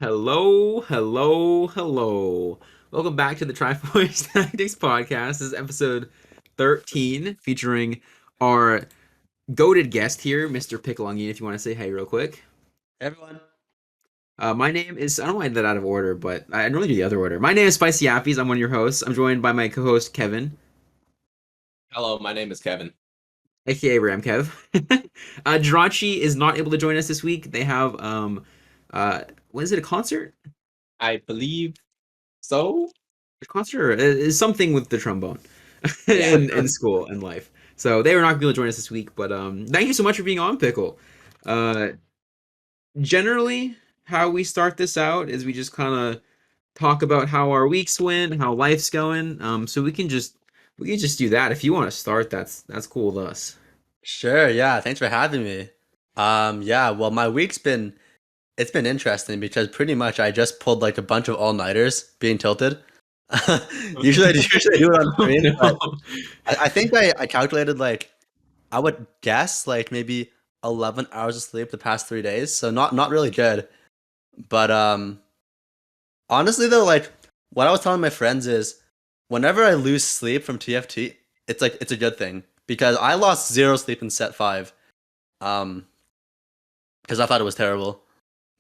Hello, hello, hello. Welcome back to the Triforce Tactics Podcast. This is episode 13, featuring our goated guest here, Mr. PickleOnion, if you want to say hey real quick. Everyone. My name is, I don't want that out of order, but I normally do the other order. My name is Spicy Appies. I'm one of your hosts. I'm joined by my co-host, Kevin, Hello, my name is Kevin. aka Ram Kev. Jirachi is not able to join us this week. They have, what is it, a concert? I believe so. A concert is something with the trombone. Yeah. in school and life. So they were not going to join us this week, but thank you so much for being on, Pickle. Uh, Generally, how we start this out is we just kind of talk about how our weeks went, how life's going. So we can just do that. If you want to start, that's cool with us. Sure, yeah. Thanks for having me. Yeah, well my week's been it's been interesting because pretty much I just pulled like a bunch of all-nighters being tilted. Usually I do it on Oh, screen, but no. I think I calculated like I would guess like maybe 11 hours of sleep the past 3 days, so not really good. But honestly though, like what I was telling my friends is whenever I lose sleep from TFT, it's like it's a good thing because I lost zero sleep in set 5. Um because I thought it was terrible.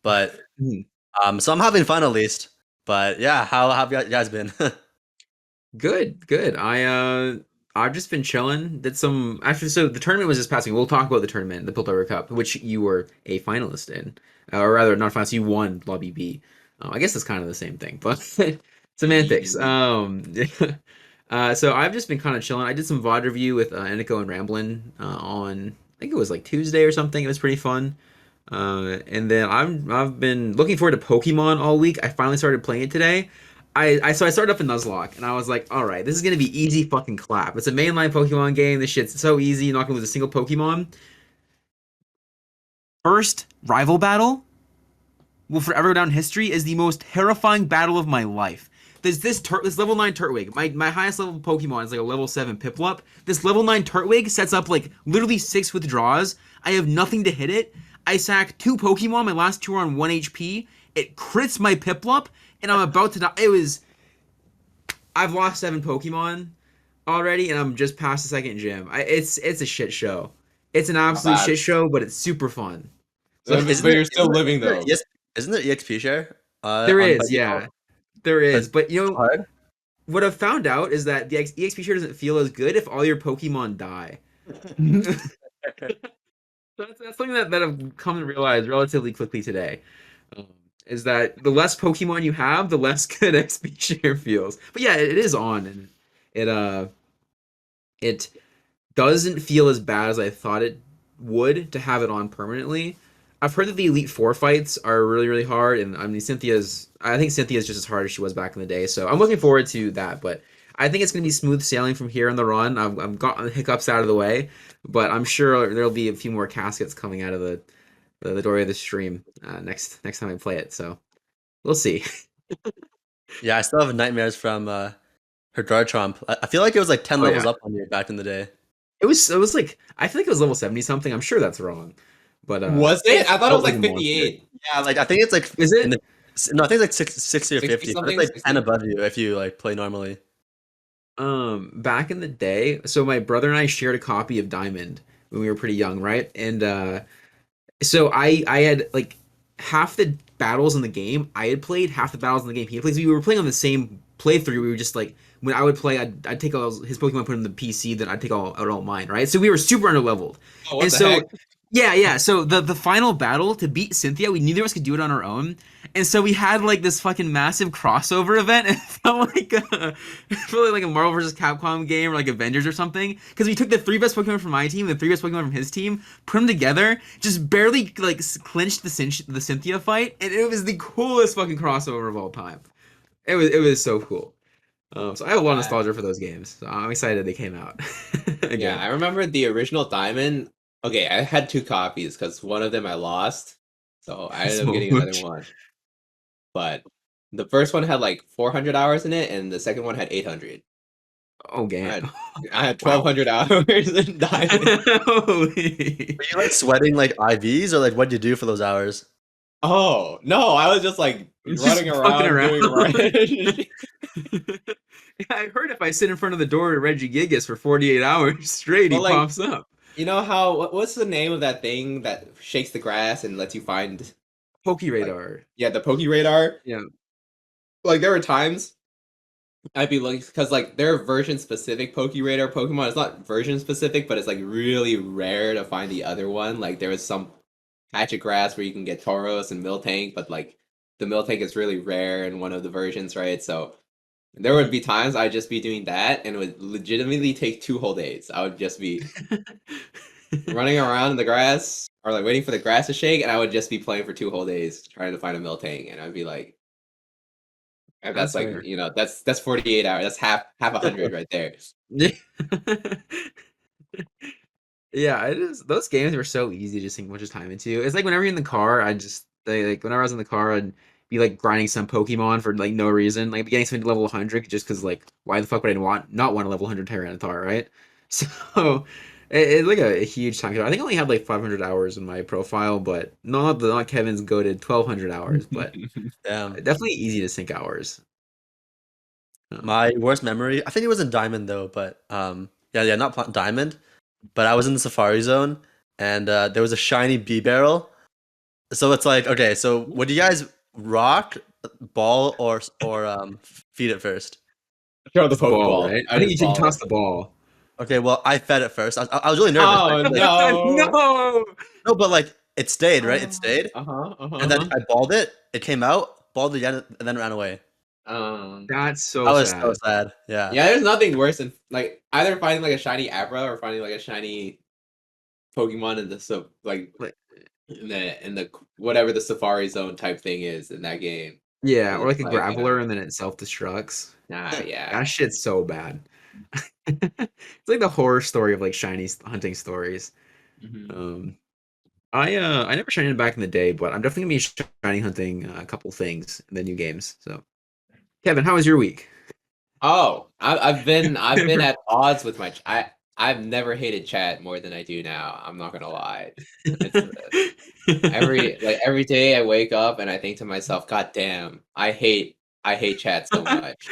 But Mhm. so I'm having fun at least. But yeah, how have you guys been? Good, good. I've just been chilling. Did some actually. So the tournament was this past week. We'll talk about the tournament, the Piltover Cup, which you were a finalist in, or rather, not finalist. You won Lobby B. I guess it's kind of the same thing, but semantics. Easy. So I've just been kind of chilling. I did some VOD review with Eniko and Ramblin on, I think it was like Tuesday or something. It was pretty fun. And then I've been looking forward to Pokemon all week. I finally started playing it today. So I started up in Nuzlocke and I was like, all right, this is gonna be easy fucking clap. It's a mainline Pokemon game. This shit's so easy. You're not gonna lose a single Pokemon. First rival battle will forever go down in history as the most terrifying battle of my life. There's this level 9 Turtwig. My highest level Pokemon is like a level 7 Piplup. This level 9 Turtwig sets up like literally 6 withdraws. I have nothing to hit it. I sack 2 Pokemon. My last 2 are on 1 HP. It crits my Piplup, and I'm about to die. I've lost 7 Pokemon already, and I'm just past the second gym. It's a shit show. It's an Not absolute bad. shit show, but it's super fun. So But you're still living though. Isn't there EXP share? there On by is, yeah, default? there is. That's But hard. what I've found out is that the EXP share doesn't feel as good if all your Pokemon die. That's something that I've come to realize relatively quickly today. Um, is that the less Pokemon you have, the less good XP share feels. But yeah, it is on, and it it doesn't feel as bad as I thought it would to have it on permanently. I've heard that the Elite Four fights are really, really hard, and I mean I think Cynthia's just as hard as she was back in the day. So I'm looking forward to that. But I think it's going to be smooth sailing from here on the run. I've got the hiccups out of the way, but I'm sure there'll be a few more caskets coming out of the doorway of the stream next time I play it. So we'll see. Yeah, I still have nightmares from her Garchomp. I feel like it was like 10 Oh levels yeah, up on you back in the day. it was like I feel like it was level 70 something. I'm sure that's wrong, but Was it? it I thought it was felt like like a monster. 58. Yeah, like I think it's like Is in it? the no, I think it's like 60 or 60 50, but it's something? like 10 60? above you if you like play normally. Back in the day, so my brother and I shared a copy of Diamond when we were pretty young, right? And so I had like half the battles in the game I had played, half the battles in the game he had played. So we were playing on the same playthrough. We were just like when I would play, I'd take all his Pokemon, put him in the PC, then I'd take all mine, right? So we were super underleveled, Oh, what and the so heck? yeah. So the final battle to beat Cynthia, we neither of us could do it on our own, and so we had like this fucking massive crossover event. And it felt like it felt like a Marvel vs. Capcom game or like Avengers or something. Because we took the 3 best Pokemon from my team, the 3 best Pokemon from his team, put them together, just barely like clinched the Cynthia fight, and it was the coolest fucking crossover of all time. It was so cool. So I have a Not lot of bad. nostalgia for those games. So I'm excited they came out Yeah, again. I remember the original Diamond. Okay, I had 2 copies because one of them I lost. So I ended up getting another Smooch. one. But the first one had like 400 hours in it, and the second one had 800. Oh, I damn. had I had Wow. 1200 hours in Diamond. Holy. Were you like sweating like IVs or like what'd you do for those hours? Oh no, I was just like Just running fucking around around. doing right. Yeah, I heard if I sit in front of the door at Regigigas for 48 hours straight, he But like, pops up. you know how what's the name of that thing that shakes the grass and lets you find Poke like radar. yeah the Poke Radar? Yeah. Like there were times I'd be looking because like they're version specific Poke Radar Pokemon. It's not version specific, but it's like really rare to find the other one. Like there was some patch of grass where you can get Tauros and Miltank, but like the Miltank is really rare in one of the versions, right? So there would be times I'd just be doing that and it would legitimately take 2 whole days. I would just be running around in the grass or like waiting for the grass to shake, and I would just be playing for 2 whole days trying to find a Miltank, and I'd be like, and that's That's like fair. that's 48 hours. That's half 100 right there. Yeah. Yeah, it is. Those games were so easy to sink much time into. It's like whenever you're in the car, like whenever I was in the car, I'd be like grinding some Pokemon for like no reason, like getting something to level 100 just because like why the fuck would I not want a level 100 Tyranitar, right? So it's like a huge time killer. I think I only had like 500 hours in my profile, but not Kevin's goated 1200 hours, but Damn. definitely easy to sink hours. My worst memory, I think it was in Diamond though, but yeah, not Diamond, but I was in the Safari Zone and there was a shiny bee barrel. So it's like, okay, so would you guys rock, ball, or feed it first? Throw the It's ball, Pokeball. right? I I think just you ball toss it. the ball. Okay, well, I fed it first. I was really nervous. I Oh fed it. no. No. No, but like it stayed, right? It Uh stayed, huh. Uh and then huh. I balled it. It came out, balled it again, and then ran away. That's I so was so sad. sad. Yeah. Yeah, there's nothing worse than like either finding like a shiny Abra or finding like a shiny Pokemon in the like Like, in the whatever the Safari Zone type thing is in that game. yeah, or It's like a like graveler and then it self-destructs. nah, yeah. That shit's so bad. It's like the horror story of like shiny hunting stories. Mhm. Um, I never shined back in the day, but I'm definitely gonna be shiny hunting a couple things in the new games. So, Kevin, how was your week? Oh, I've been at odds with I've never hated chat more than I do now. I'm not gonna lie. It's every day I wake up and I think to myself, God damn, I hate chat so much.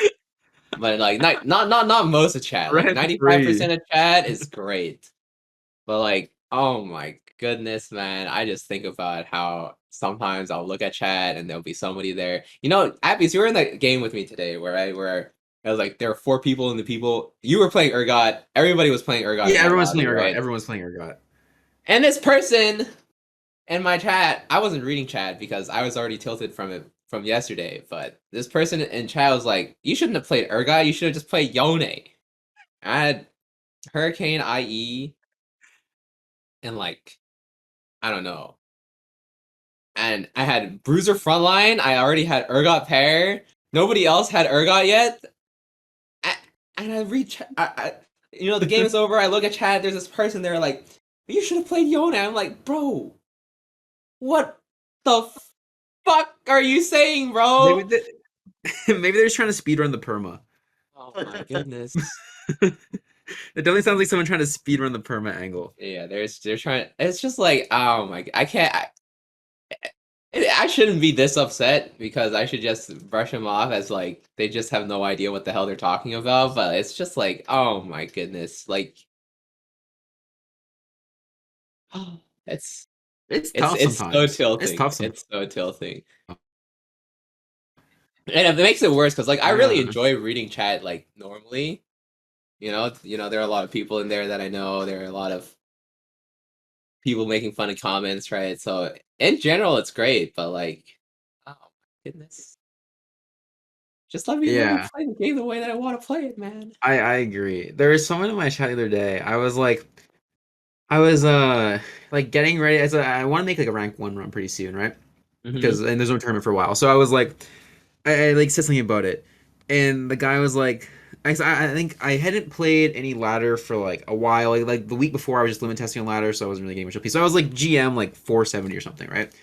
But like not most of chat. Like Rent 95% free. of chat is great. But like, oh my goodness, man. I just think about how sometimes I'll look at chat and there'll be somebody there. You know, Appies, you were in that game with me today where I was like there were 4 people in the people. You were playing Urgot. Everybody was playing Urgot in Yeah, that everyone's playing lobby, Urgot. right? Everyone's playing Urgot. And this person in my chat, I wasn't reading chat because I was already tilted from it from yesterday, but this person in chat was like, you shouldn't have played Urgot, you should have just played Yone. I had Hurricane IE and like I don't know. And I had Bruiser Frontline, I already had Urgot Pair. Nobody else had Urgot yet. I, and I read the game is over, I look at chat, there's this person there like, you should have played Yone. I'm like, bro, what the fuck are you saying, Maybe bro? maybe they're just trying to speedrun the perma. Oh my goodness. It definitely sounds like someone trying to speedrun the perma angle. Yeah, they're trying. It's just like, oh my, I can't. I shouldn't be this upset because I should just brush them off as like they just have no idea what the hell they're talking about. But it's just like, oh my goodness, like it's It's it's tough it's so sometimes. It's tilting. tough sometimes. It's so tilting, and it makes it worse because like I really Yeah. enjoy reading chat like normally. There are a lot of people in there that I know. There are a lot of people making funny comments, right? So in general, it's great, but like, oh my goodness, just let me Yeah. play the game the way that I want to play it, man. I agree. There was someone in my chat the other day. I was like getting ready as I want to make like a rank 1 run pretty soon, right? Mm-hmm. Because and there's no tournament for a while. So I was like I like said something about it, and the guy was like, I think I hadn't played any ladder for like a while. Like the week before, I was just limit testing on ladder, so I wasn't really getting much OP. So I was like GM like 470 or something, right?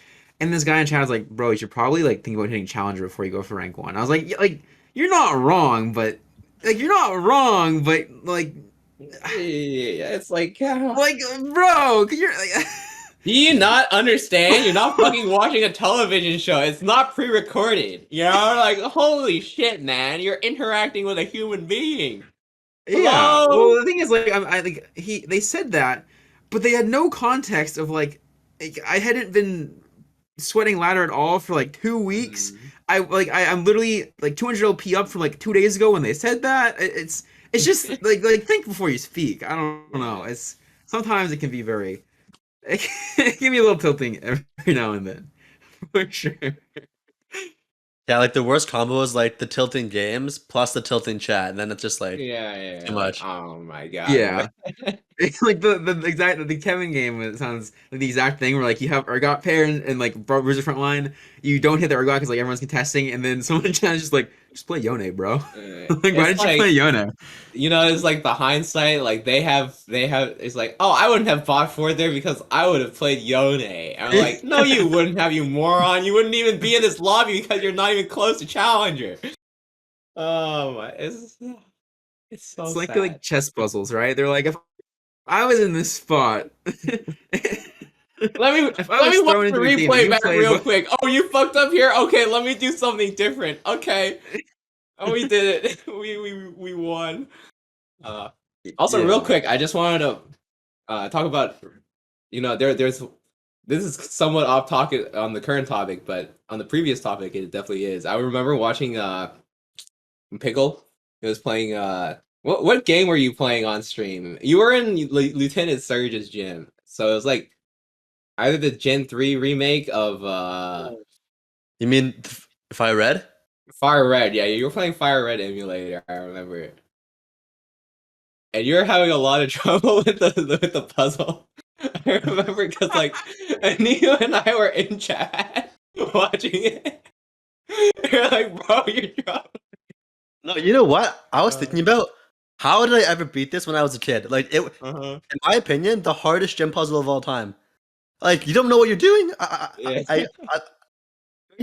And this guy in chat was like, "Bro, you should probably like think about hitting challenger before you go for rank 1." I was like, like you're not wrong, but like Yeah, it's like, like bro, 'cause you're like." Do you not understand? You're not fucking watching a television show. It's not pre-recorded. You know, like holy shit, man! You're interacting with a human being. Yeah. Well, Hello. the thing is, like, I think they said that, but they had no context of like I hadn't been sweating ladder at all for like 2 weeks. Mm. I'm literally like 200 LP up from like 2 days ago when they said that. It's just like think before you speak. I don't know. Yeah. It's sometimes it can be very it can be a little tilting every now and then for sure. Yeah, like the worst combo is like the tilting games plus the tilting chat, and then it's just like Yeah. too Like, much. oh my god. Yeah. It's like the Kevin game. It sounds like the exact thing where like you have Urgot pair and like Bruiser front line. You don't hit the Urgot because like everyone's contesting, and then someone in chat is just like, just play Yone, bro. Like, why It's did you play like Yone? it's like the hindsight. Like they have. It's like, oh, I wouldn't have bought forward there because I would have played Yone. And I'm like, no, you wouldn't have, you moron. You wouldn't even be in this lobby because you're not even close to Challenger. Oh my, it's so It's like sad. chess puzzles, right? They're like, if I was in this spot, Let me if I let was me watch thrown the into a game that replay you back played, real quick. Oh, you fucked up here. Okay, let me do something different. Okay, oh, we did it. We won. Uh, Also, real yeah, quick, I just wanted to talk about, there's this is somewhat off topic on the current topic, but on the previous topic, it definitely is. I remember watching Pickle. He was playing what game were you playing on stream? You were in Lieutenant Surge's gym, so it was like either the Gen 3 remake of You mean if I read? Fire Red. Yeah, you were playing Fire Red emulator. I remember it. And you're having a lot of trouble with the puzzle. I remember because like Neo and I were in chat watching it. You're like, bro, you're drunk. No, you know what? I was Uh, thinking about how did I ever beat this when I was a kid? Like it, uh-huh. in my opinion, the hardest gym puzzle of all time. Like you don't know what you're doing. Yeah.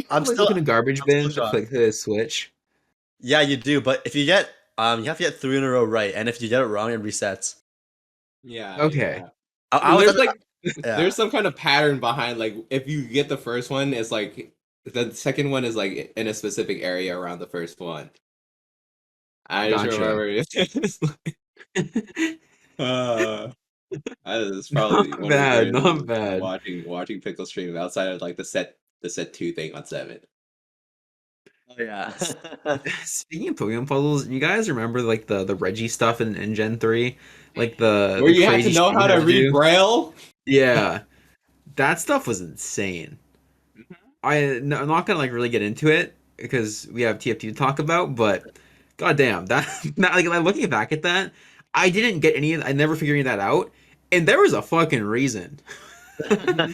I'm like still look in a garbage I'm still bin to shocked. click the switch. Yeah, you do, but if you get you have to get three in a row right, and if you get it wrong, it resets. Yeah, Okay, yeah. I And was there's like yeah. there's some kind of pattern behind, like if you get the first one, it's like the second one is like in a specific area around the first one. I just gotcha. remember it's like, uh that is Not probably one of the bad, greatest not moments bad. watching Pickle stream outside of like the set 2 thing on 7. Oh yeah. Speaking of Pokemon puzzles, you guys remember like the Reggie stuff in Gen 3? Like Where the you had to crazy know shit you how to had to read do? Braille? Yeah. That stuff was insane. I'm not gonna like really get into it because we have TFT to talk about, but goddamn, that like looking back at that, I didn't get any I never figured that out. And there was a fucking reason. Mhm.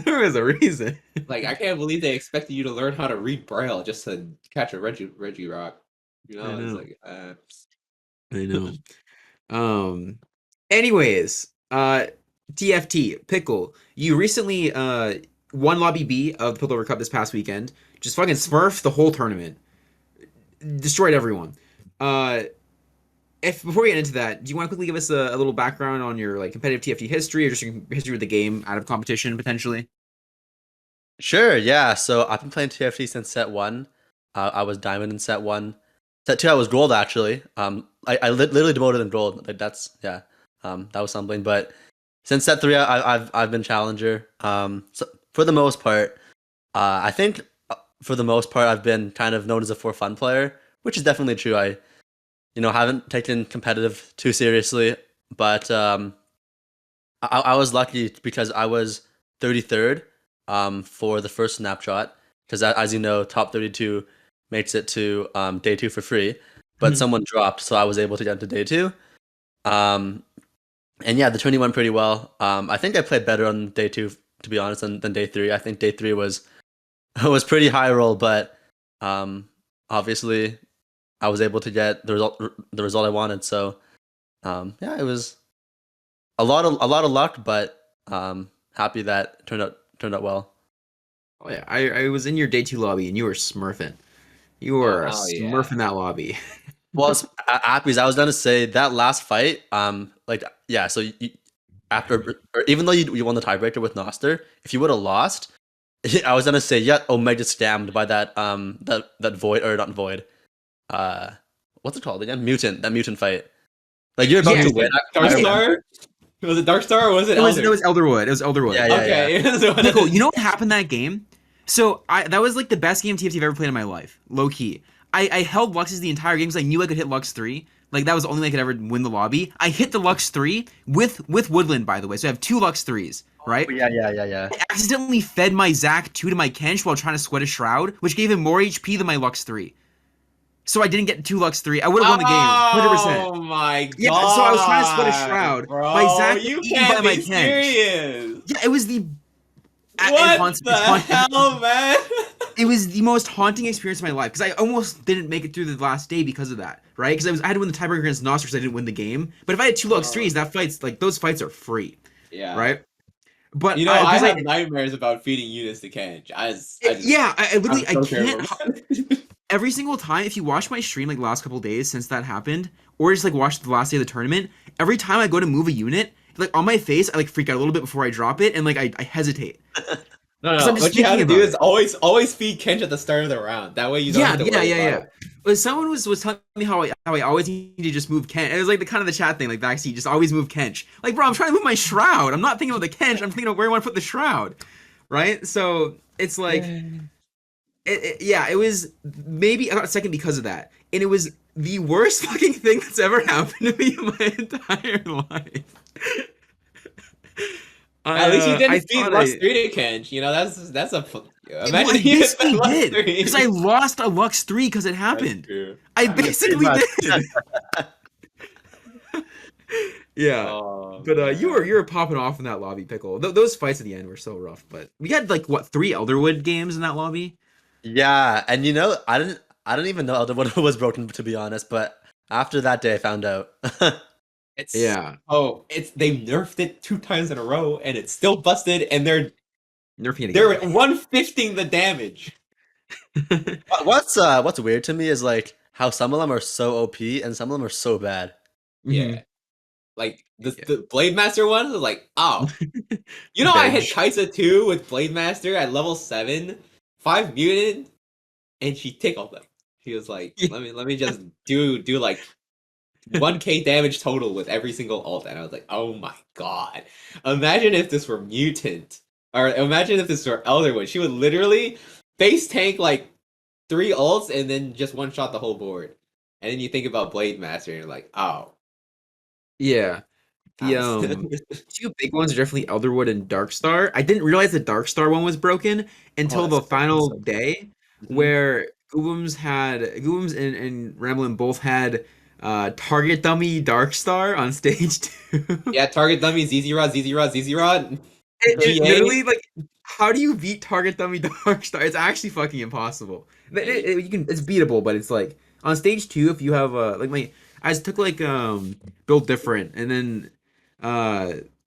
There was a reason. Like, I can't believe they expected you to learn how to read Braille just to catch a Reggie Rock. I It's know. like, I know. Um anyways, TFT, Pickle, you recently won Lobby B of the Piltover Cup this past weekend. Just fucking smurf the whole tournament. Destroyed everyone. Uh if before we get into that, do you want to quickly give us a little background on your like competitive TFT history or just your history with the game out of competition potentially? Sure, yeah. So I've been playing TFT since set one. I was diamond in set one. Set two, I was gold actually. Literally demoted in gold. Like that's yeah. That was something. But since set three, I've been challenger. So for the most part, I think for the most part, I've been kind of known as a for fun player, which is definitely true. I haven't taken competitive too seriously, but I was lucky because I was 33rd for the first snapshot. Because as you know, top 32 makes it to day two for free. But someone dropped, so I was able to get into day two. Um, and yeah, the tourney went pretty well. I think I played better on day two, to be honest, than day three. I think day three was was pretty high roll, but obviously I was able to get the result I wanted. So yeah, it was a lot of luck, but happy that it turned out well. Oh yeah, I was in your day two lobby and you were smurfing. You oh, were hell yeah. smurfing that lobby. Well, Appies, I was gonna say that last fight, like yeah, so after, or even though you won the tiebreaker with Noster, if you would have lost, I was gonna say, yeah, Omega scammed by that void, or not void, uh, what's it called again? Mutant, that mutant fight. Like you're about Yeah, to win. I Darkstar? remember. Was it Darkstar or was it it was Elder? Elderwood. It was Elderwood. Yeah, yeah, yeah. Okay. So Pickle, you know what happened that game? So that was like the best game TFT I've ever played in my life, low key. I held Luxes the entire game because I knew I could hit Lux 3. Like that was the only way I could ever win the lobby. I hit the Lux 3 with Woodland, by the way. So I have 2 Lux 3s, right? Yeah, yeah, yeah, yeah. I accidentally fed my Zac 2 to my Kench while trying to sweat a Shroud, which gave him more HP than my Lux 3. So I didn't get 2 Lux 3. I would have won the game, 100%. Oh my god. Yeah, so I was trying to sweat a Shroud. Bro, My Zac you eaten can't by my be Kench. serious. Yeah, it was the What the hell, man? It was the most haunting experience of my life because I almost didn't make it through the last day because of that, right? Because I had to win the tiebreaker against Nostr because I didn't win the game. But if I had 2 Lux 3s, that fight's like those fights are free, Yeah. right? But You know, I 'cause have nightmares about feeding units to Kench. I literally I'm I so can't. terrible. Every single time, if you watch my stream like the last couple days since that happened, or just like watch the last day of the tournament, every time I go to move a unit, like on my face, I like freak out a little bit before I drop it, and like I hesitate. No, 'Cause I'm just what you have to thinking do about is it. always feed Kench at the start of the round. That way you don't have to worry about it. But someone was telling me how I always need to just move Kench. It was like the kind of the chat thing, like backseat, just always move Kench. Like, bro, I'm trying to move my Shroud. I'm not thinking about the Kench. I'm thinking of where I want to put the Shroud, right? So it's like, it was maybe I got second because of that, and it was the worst fucking thing that's ever happened to me in my entire life. At least you I didn't feed thought Lux I 3 to Kench. You know, that's a. Well, Imagine I if you hit basically that Lux did 3. because I lost a Lux 3 because it happened. True. I Pretty basically much. did. Yeah, Oh, but man. you were popping off in that lobby, Pickle. Those fights at the end were so rough. But we had like what 3 Elderwood games in that lobby? Yeah, and I didn't even know Elderwood was broken, to be honest. But after that day, I found out. It's Yeah, they nerfed it 2 times in a row and it's still busted and nerfing it they're again. 1/15 the damage. What's weird to me is like how some of them are so OP and some of them are so bad. Yeah. Like Yeah. the Blade Master one was like, oh. You know I hit Bench. Kaisa 2 with Blade Master at level 7, 5 mutant, and she tickled them. She was like, Yeah. let me just do like 1k damage total with every single ult, and I was like, oh my god. Imagine if this were Mutant. Or imagine if this were Elderwood. She would literally face tank like 3 ults and then just one shot the whole board. And then you think about Blade Master and you're like, oh. Yeah. The That's 2 big ones are definitely Elderwood and Darkstar. I didn't realize the Darkstar one was broken until the final so day, Mhm. where Goobums and Ramblin both had target dummy Darkstar on stage 2. Yeah, target dummy, ZZ Rod, ZZ Rod, ZZ Rod. It GA. literally like how do you beat target dummy Darkstar? It's actually fucking impossible. You can it's beatable, but it's like on stage 2 if you have like I took like build different and then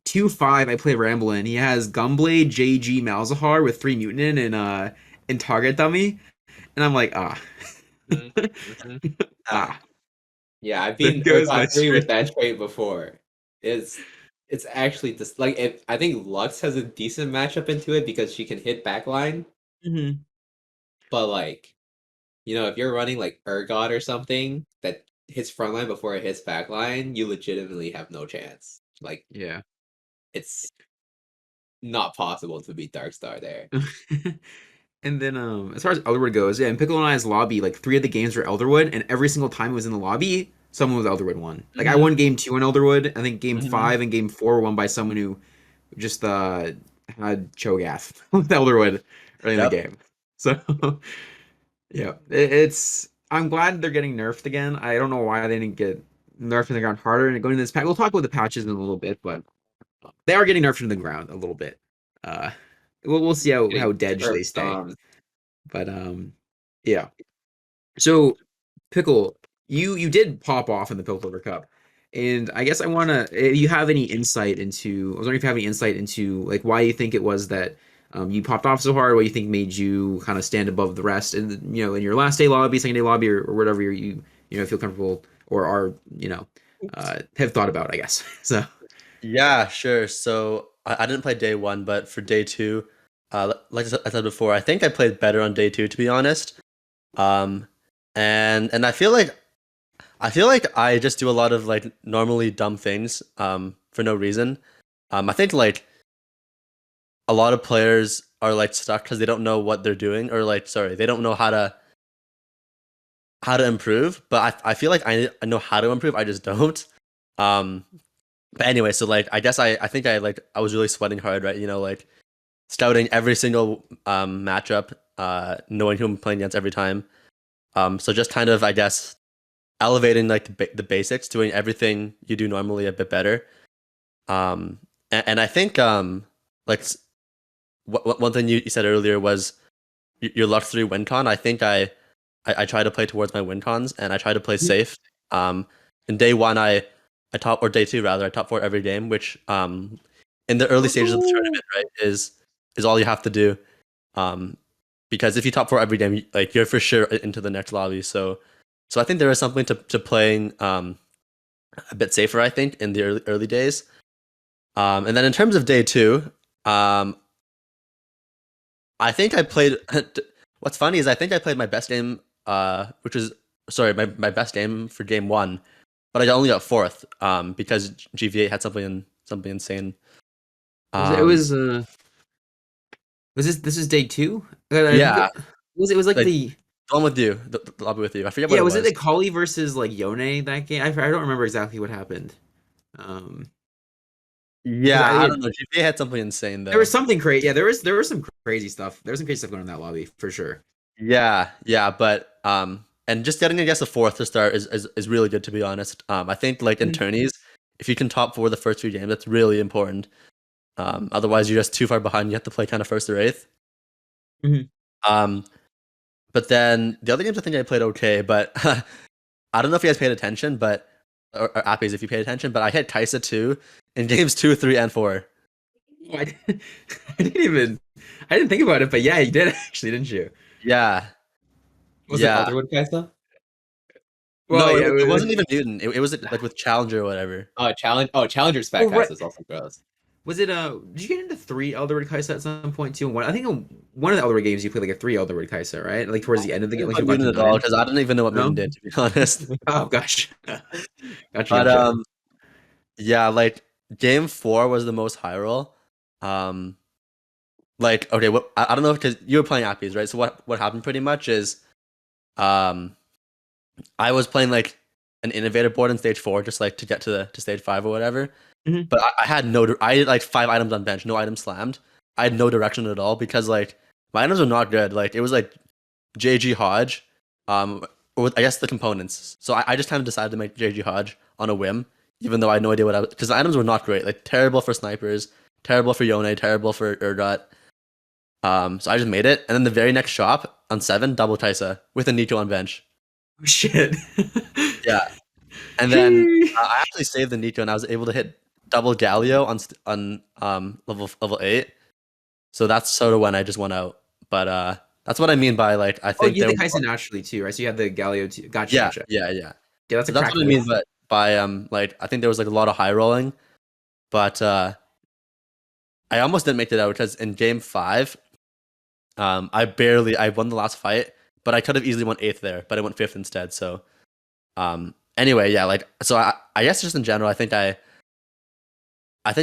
2-5 I play Ramblin. He has Gunblade, JG, Malzahar with 3 mutant and target dummy, and I'm like Mhm, mhm. ah Yeah, I've there been goes my Urgot 3 with streak. that trait before. It's actually just like I think Lux has a decent matchup into it because she can hit backline, Mhm. but like if you're running like Urgot or something that hits frontline before it hits backline, you legitimately have no chance. Like Yeah. it's not possible to beat Darkstar there. And then as far as Elderwood goes, yeah, in Pickle and I's lobby, like 3 of the games were Elderwood, and every single time it was in the lobby, someone with Elderwood won. Like I Mhm. won game 2 on Elderwood. I think game Mhm. 5 and game 4 were won by someone who just had Cho'Gath with Elderwood early in the Yep. game. So yeah, it's I'm glad they're getting nerfed again. I don't know why they didn't get nerfed in the ground harder and going into this pack. We'll talk about the patches in a little bit, but they are getting nerfed into the ground a little bit. Uh, we'll see how Getting dead they turf stay. stomped. But yeah. So Pickle, you did pop off in the Piltover Cup, and I guess I wanna. If you have any insight into? I was wondering if you have any insight into like why you think it was that you popped off so hard. What you think made you kind of stand above the rest, and in your last day lobby, second day lobby, or whatever you feel comfortable or are have thought about. I guess so. Yeah, sure. So I didn't play day one, but for day two, like I said before, I think I played better on day two, to be honest. Um, and I feel like I just do a lot of like normally dumb things for no reason. I think like a lot of players are like stuck because they don't know what they're doing, or like sorry, they don't know how to improve. But I feel like I know how to improve. I just don't. Um, but anyway, so like I think I was really sweating hard, right? You know, like scouting every single matchup, knowing who I'm playing against every time. So just kind of I guess elevating like the basics, doing everything you do normally a bit better. And I think like one thing you said earlier was your luck 3 win con. I think I try to play towards my win cons and I try to play safe. Um, in day one I top or day two rather I top 4 every game, which in the early stages of the Oh. tournament, right, is all you have to do. Um, because if you top 4 every game, like you're for sure into the next lobby. So I think there is something to playing a bit safer. I think in the early days. And then in terms of day two, um, I think I played. What's funny is I think I played my best game, which was sorry, my best game for game one, but I only got fourth, because GVA had something insane. It Um, was was this is day two? I think yeah, it was like like the the one with you, the lobby with you. I forget what yeah, it was it was. the Kali versus like Yone that game? I don't remember exactly what happened. Um, because Yeah, I don't know. GVA had something insane there was though. something crazy. Yeah, there was some crazy stuff. There was some crazy stuff going on in that lobby for sure. Yeah, but and just getting I guess a fourth to start is really good, to be honest. I think like in Mhm. tourneys, if you can top 4 the first 3 games, that's really important. Otherwise you're just too far behind. You have to play kind of first or eighth. Mhm. Um, but then the other games I think I played okay, but I don't know if you guys paid attention, but or Appies if you paid attention, but I hit Kaisa 2 in games 2, 3, and 4. Oh, I didn't even I didn't think about it, but yeah, you did actually, didn't you? Yeah, Was it yeah. Elderwood Kaisa? Well, No, yeah. it wasn't even mutant. It was like with Challenger or whatever. Challenger Oh, Spec right. Kaisa is also gross. Was it did you get into 3 Elderwood Kaisa at some point too? One, I think one of the Elderwood games you played like a 3 Elderwood Kaisa, right? Like towards the end of the I game, didn't like play you got to mutant at all 9. because I didn't even know what No? mutant did, to be honest. Oh gosh. But Gotcha. yeah, like game 4 was the most high roll. Um, like okay, what I don't know because you were playing Appies, right? So what happened pretty much is um I was playing like an innovator board in stage 4 just like to get to stage 5 or whatever. Mhm. But I had I had like 5 items on bench, no items slammed. I had no direction at all because like my items were not good. Like it was like JG Hodge, with I guess the components. So I just kind of decided to make JG Hodge on a whim, even though I had no idea what I was because the items were not great. Like terrible for snipers, terrible for Yone, terrible for Urgot. So I just made it, and then the very next shop on 7 double Kaisa with a Nico on bench. Oh, shit. Yeah, and then I actually saved the Nico, and I was able to hit double Galio on level 8. So that's sort of when I just went out. But that's what I mean by like I Oh, think you had there the was Kaisen naturally too, right? So you had the Galio too. Gotcha, yeah, gotcha. yeah, yeah. Yeah, that's a So that's cracked what I mean wolf. by like I think there was like a lot of high rolling, but I almost didn't make it out because in game 5, I won the last fight, but I could have easily won 8th there, but I went 5th instead. So anyway, yeah, like so I guess just in general, I think I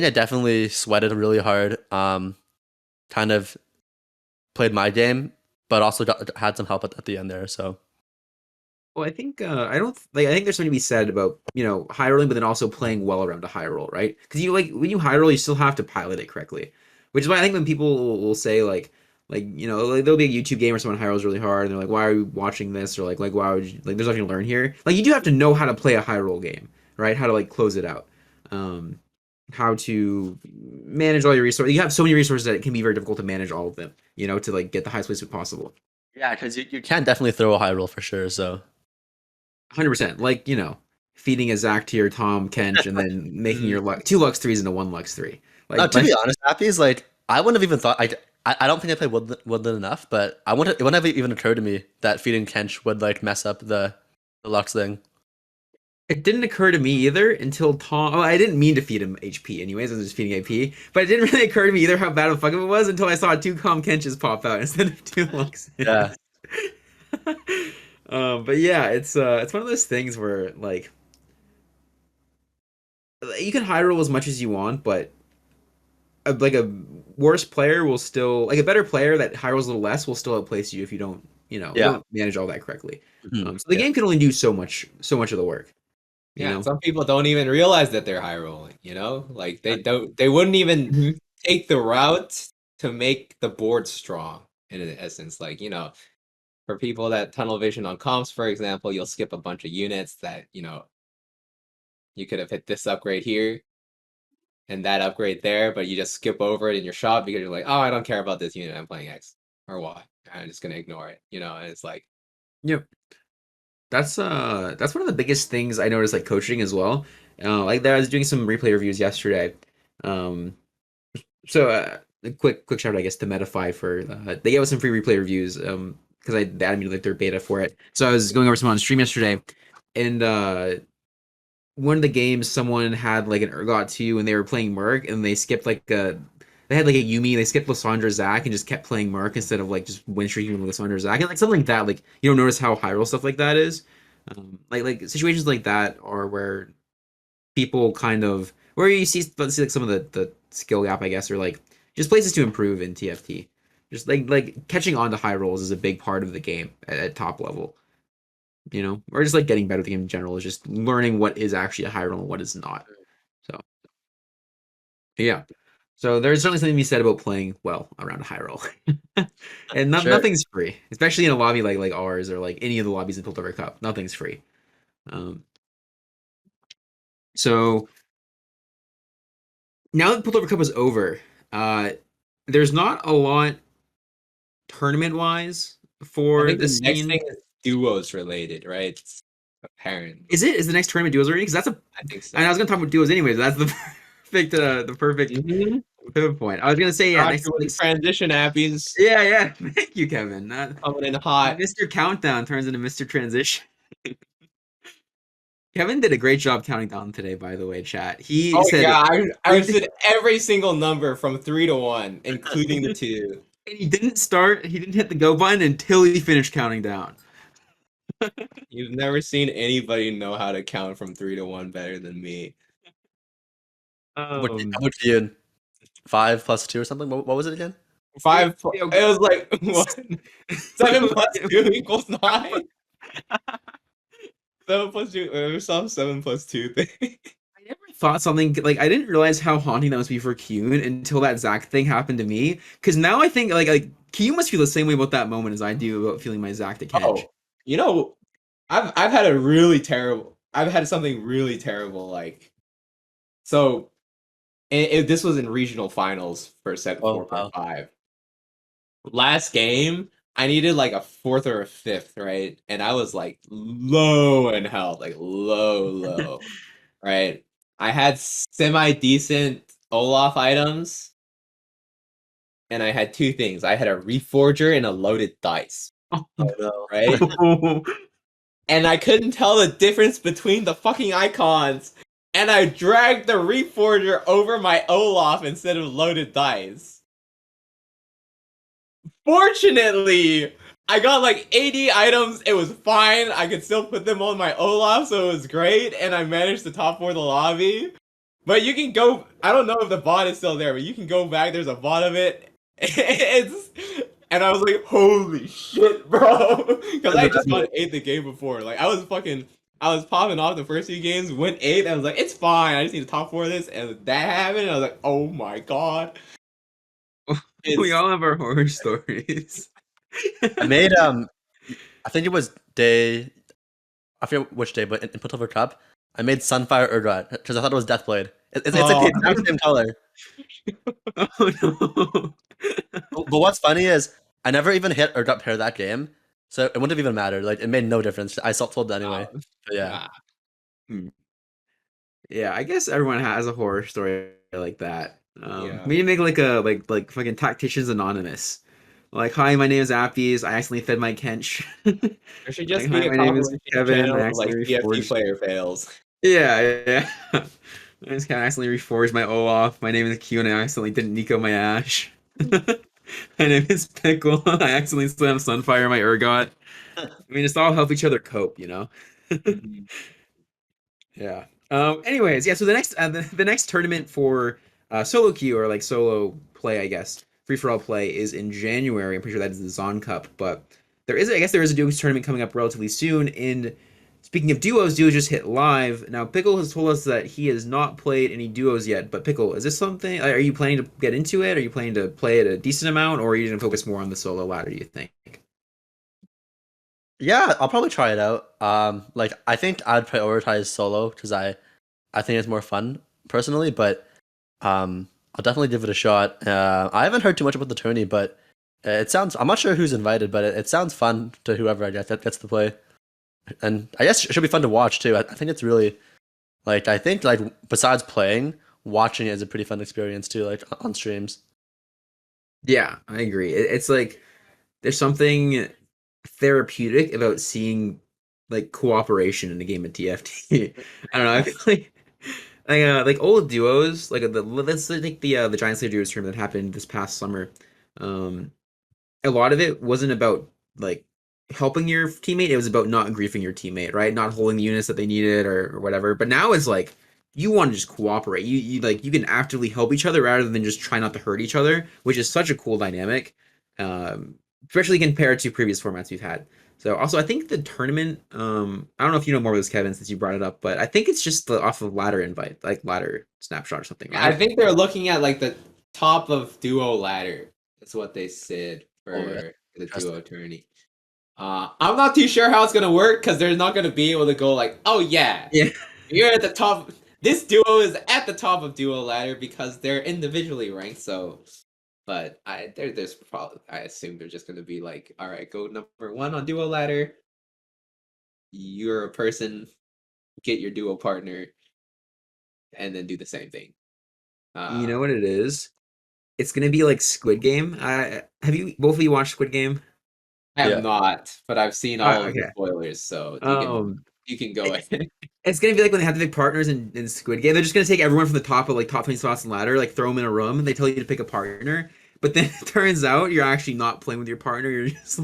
definitely sweated really hard. Kind of played my game, but also had some help at the end there. So Well, I think I don't like. I think there's something to be said about high rolling, but then also playing well around a high roll, right? Because you like when you high roll, you still have to pilot it correctly, which is why I think when people will say like there'll be a YouTube game where someone high rolls really hard, and they're like, why are you watching this? Or like why would you like? There's nothing to learn here. Like you do have to know how to play a high roll game, right? How to like close it out, um, how to manage all your resources. You have so many resources that it can be very difficult to manage all of them, to like get the highest placement possible. yeah, because you can definitely throw a high roll for sure. So 100%. Like, feeding a Zach to your Tom Kench and then making Mm. your two Lux 3s into one Lux 3. No, Like, to my, be honest, Happy is like I wouldn't have even thought I don't think I played Woodland enough, but it wouldn't have even occurred to me that feeding Kench would like mess up the Lux thing. It didn't occur to me either until Tom. Oh, I didn't mean to feed him HP anyways. I was just feeding AP. But it didn't really occur to me either how bad of a fuck up it was until I saw two Calm Kenches pop out instead of two Luxes. Yeah, But yeah, it's one of those things where like you can high roll as much as you want, but like a worse player will still like a better player that high rolls a little less will still outplace you if you don't you yeah, don't manage all that correctly. mhm, So the yeah, game can only do so much of the work. You Yeah, know. some people don't even realize that they're high rolling, you know? Like they wouldn't even Mhm. take the route to make the board strong in essence. Like, for people that tunnel vision on comps, for example, you'll skip a bunch of units that, you could have hit this upgrade here and that upgrade there, but you just skip over it in your shop because you're like, oh, I don't care about this unit. I'm playing X or Y. I'm just gonna ignore it, and it's like, Yep. That's one of the biggest things I noticed like coaching as well. Like that I was doing some replay reviews yesterday. Um, so a quick shout out I guess to Metafy for they gave us some free replay reviews because they added me to like their beta for it. So I was going over some on stream yesterday, and one of the games someone had like an Urgot 2 and they were playing Merc and they skipped like a they had like a Yumi, they skipped Lysandra Zac and just kept playing Merc instead of like just win streaking with Lysandra Zac and like something like that. Like you don't notice how high roll stuff like that is. Like situations like that are where people kind of where you see like some of the skill gap I guess or like just places to improve in TFT. Just like catching on to high rolls is a big part of the game at top level, or just like getting better at the game in general is just learning what is actually a high roll and what is not. So yeah, so there's certainly something to be said about playing well around a high roll, and sure. nothing's free, especially in a lobby like ours or like any of the lobbies in Piltover Cup. Nothing's free. Um, so now that Piltover Cup is over, uh, there's not a lot tournament wise I for think the the next thing scene. is duos related, right? Apparently, Is the next tournament duos already? Because that's a. I think I mean, I so. was gonna talk about duos anyways. That's the perfect Mm-hmm. pivot point. I was gonna say yeah. Got Next you with the next. transition appies Yeah. Thank you, Kevin. coming in hot. Mr. Countdown turns into Mr. Transition. Kevin did a great job counting down today, by the way, chat. He Oh said yeah, I and said every single number from 3 to 1, including the two. he didn't start. He didn't hit the go button until he finished counting down. You've never seen anybody know how to count from 3 to 1 better than me. How much do you 5 + 2 or something? What was it again? Yeah, Five. yeah, It was like what? 7 + 2 = 9. 7 + 2. We saw 7 + 2 thing. I never thought something like I didn't realize how haunting that must be for Kyun until that Zack thing happened to me. Because now I think like Kyun must feel the same way about that moment as I do about feeling my Zactic hedge. Oh, you know, I've had a really terrible. I've had something really terrible. Like so, this was in regional finals for set Oh four point wow. five. Last game, I needed like a fourth or a fifth, right? And I was like low in health, like low, right? I had semi decent Olaf items, and I had two things. I had a Reforger and a loaded dice, Oh, Oh no. right? no. And I couldn't tell the difference between the fucking icons. And I dragged the Reforger over my Olaf instead of loaded dice. Fortunately, I got like 80 items. It was fine. I could still put them on my Olaf, so it was great. And I managed to top 4 the lobby. But you can go. I don't know if the bot is still there, but you can go back. There's a bot of it. It's. And I was like, holy shit, bro. Because I just got 8 the game before. Like, I was popping off the first few games, went 8. And I was like, it's fine. I just need to top 4 this. And that happened. And I was like, oh my god. We It's. all have our horror stories. I made I think it was day I forget which day, but in Piltover Cup, I made Sunfire Urdrat because I thought it was Deathblade. It's like the Oh, exact same color. Oh no. But what's funny is I never even hit Urdrat pair that game, so it wouldn't have even mattered. Like it made no difference. I self told anyway. wow. But yeah, Ah, Hmm. Yeah, I guess everyone has a horror story like that. yeah. Maybe make like a like fucking Tacticians Anonymous. Like, hi, my name is Appies. I accidentally fed my Kench. There should Like, just hi, be a my name is compilation Kevin. I channel of like accidentally TFT reforged. player fails. Yeah, yeah. I just kind of accidentally reforged my Olaf. My name is Q, and I accidentally didn't Nico my Ash. My name is Pickle. I accidentally slammed Sunfire my Urgot. I mean, just all help each other cope, you know? Mhm. Yeah. Anyways, yeah. So the next tournament for solo queue or like solo play, I guess, free for all play is in January. I'm pretty sure that is the Zon Cup, but I guess there is a duos tournament coming up relatively soon. And speaking of duos just hit live now. Pickle has told us that he has not played any duos yet. But Pickle, is this something? Are you planning to get into it? Are you planning to play it a decent amount, or are you going to focus more on the solo ladder? Do you think? Yeah, I'll probably try it out. Like I think I'd prioritize solo because I think it's more fun personally, but I'll definitely give it a shot. I haven't heard too much about the tourney, but it sounds. I'm not sure who's invited, but it sounds fun to whoever I guess that gets to play, and I guess it should be fun to watch too. I think it's really like I think like besides playing, watching it is a pretty fun experience too, like on streams. Yeah, I agree. It's like there's something therapeutic about seeing like cooperation in a game of TFT. I don't know. I feel like old duos, like let's take the Giant Slayer duos tournament that happened this past summer. Um, a lot of it wasn't about like helping your teammate. It was about not griefing your teammate, right? Not holding the units that they needed or whatever. But now it's like you want to just cooperate. You like you can actively help each other rather than just try not to hurt each other, which is such a cool dynamic. Especially compared to previous formats we've had. So also I think the tournament, I don't know if you know more about this, Kevin, since you brought it up, but I think it's just off of ladder invite, like ladder snapshot or something, I right? think they're looking at like the top of duo ladder. That's what they said Oh, that's for the duo interesting. tourney. I'm not too sure how it's gonna work because they're not gonna be able to go like, oh yeah, Yeah. you're at the top. This duo is at the top of duo ladder because they're individually ranked. So, but there's probably I assume they're just gonna be like, all right, go number one on duo ladder. You're a person, get your duo partner, and then do the same thing. You know Uh, what it is? It's gonna be like Squid Game. Have you both of you watched Squid Game? I have Yeah. not, but I've seen all of the Okay. spoilers, so Um, you can go it, ahead. it's gonna be like when they have the big partners in Squid Game. They're just gonna take everyone from the top of like top 20 spots in ladder, like throw them in a room, and they tell you to pick a partner. But then it turns out you're actually not playing with your partner. You're just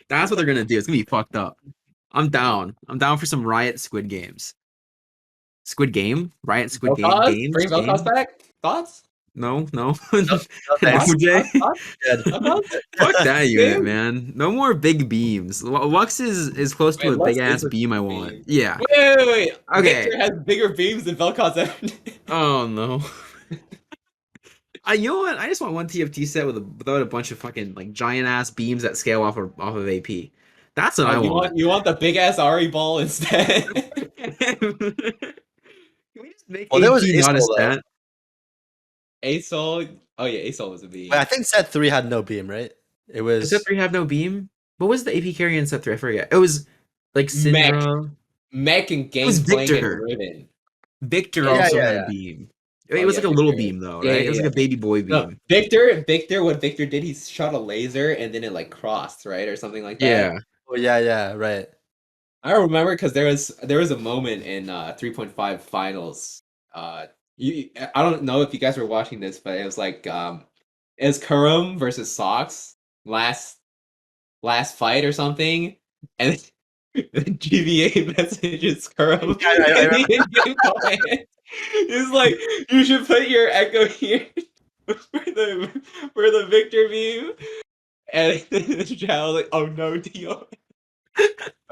that's what they're gonna do. It's gonna be fucked up. I'm down. I'm down for some Riot Squid Games. Squid Game? Riot Squid Game Vel'Koz, games? bring Vel'Koz Game? back. Thoughts? No, no. No, no No, thanks. Thoughts? Jay. Thoughts? Thoughts? Good. Vel'Koz? Fuck that unit, Game? man. No more big beams. Lux is close to Wait, a big Lux is ass a beam I want. beam. Yeah. Wait. Okay. Victor has bigger beams than Vel'Koz ever did. Oh no. You know what? I just want one TFT set without a bunch of fucking like giant ass beams that scale off of AP. That's what Oh, I you want. want the big ass Ari ball instead? Can we just make Well, there was AP not a Asol though. stat? Asol. Oh yeah, Asol was a Wait, I beam. think set three had no beam, right? It Does set was. three have no beam? What was the AP carry in set three? I forget. It was like Mech. Syndra. Mech and It was Gangplank and Victor. Riven. Victor Yeah, also yeah, had a yeah. beam. It Oh was yeah, like a little Victor. beam though, Yeah, right? It yeah, was like yeah. a baby boy No, beam. Victor, what Victor did, he shot a laser and then it like crossed, right? Or something like that. Yeah. Oh yeah, yeah, right. I remember because there was a moment in 3.5 finals. I don't know if you guys were watching this, but it was like it was Kurum versus Sox last fight or something, and the GVA messages Kurum Yeah, I and remember. he didn't go ahead. It's like you should put your echo here for the Victor beam, and the child was like, oh no, Dio.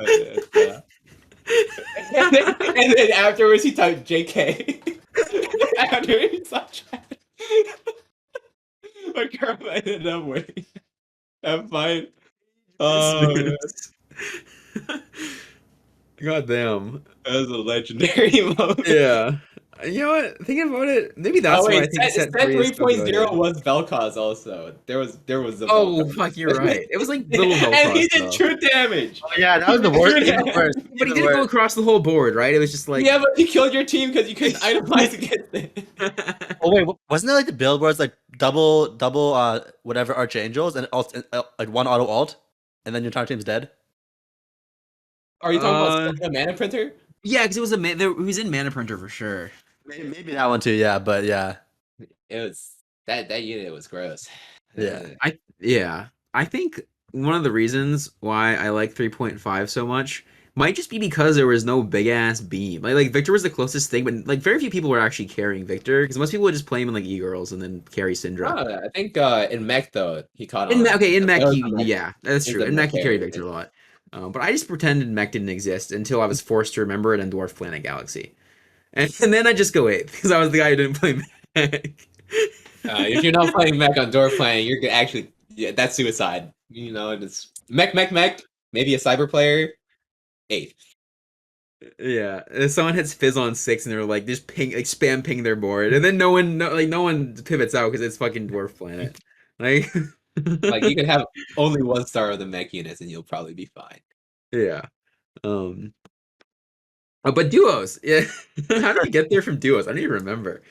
Yeah. And then afterwards he typed JK. After he saw chat. But Karma ended up winning that fight. Oh man, God damn. that was a legendary moment. Yeah. You know what? Thinking about it, maybe Oh that's why I wait, think set set 3 is so 3.0 good. was Vel'Koz also. There was the Oh, fuck, Vel'Koz. you're right. It was like little And Vel'Koz he did though. true damage. Oh yeah, that He was the did worst. true Even damage. worse. But he Even didn't go worse. across the whole board, right? It was just like. Yeah, but he killed your team because you couldn't itemize against it. Oh wait, wasn't there like the build where it's like double whatever archangels and also like one auto alt, and then your entire team's dead? Are you talking about uh, a mana printer? yeah, because it was he was in Mana Printer for sure. Maybe that one too. Yeah, but yeah, It was that unit was gross. yeah. I think one of the reasons why I like 3.5 so much might just be because there was no big ass beam. Like Victor was the closest thing, but like very few people were actually carrying Victor because most people would just play him in like e-girls and then carry Syndra. I think in mech though he caught In on. okay, in That mech, was the mech. yeah, that's He's true. the In mech mech, he carried carrier. Victor a lot. But I just pretended mech didn't exist until I was forced to remember it in Dwarf Planet Galaxy. And then I just go 8th because I was the guy who didn't play mech. If you're not playing mech on door playing, actually that's suicide. It's mech. Maybe a cyber player. 8th. Yeah, if someone hits Fizz on 6 and they're like just ping like spam ping their board, and then no one pivots out because it's fucking Dwarf Planet. Like, Like you can have only 1 star of the mech units and you'll probably be fine. yeah. Um. But duos, yeah. How did we get there from duos? I don't even remember.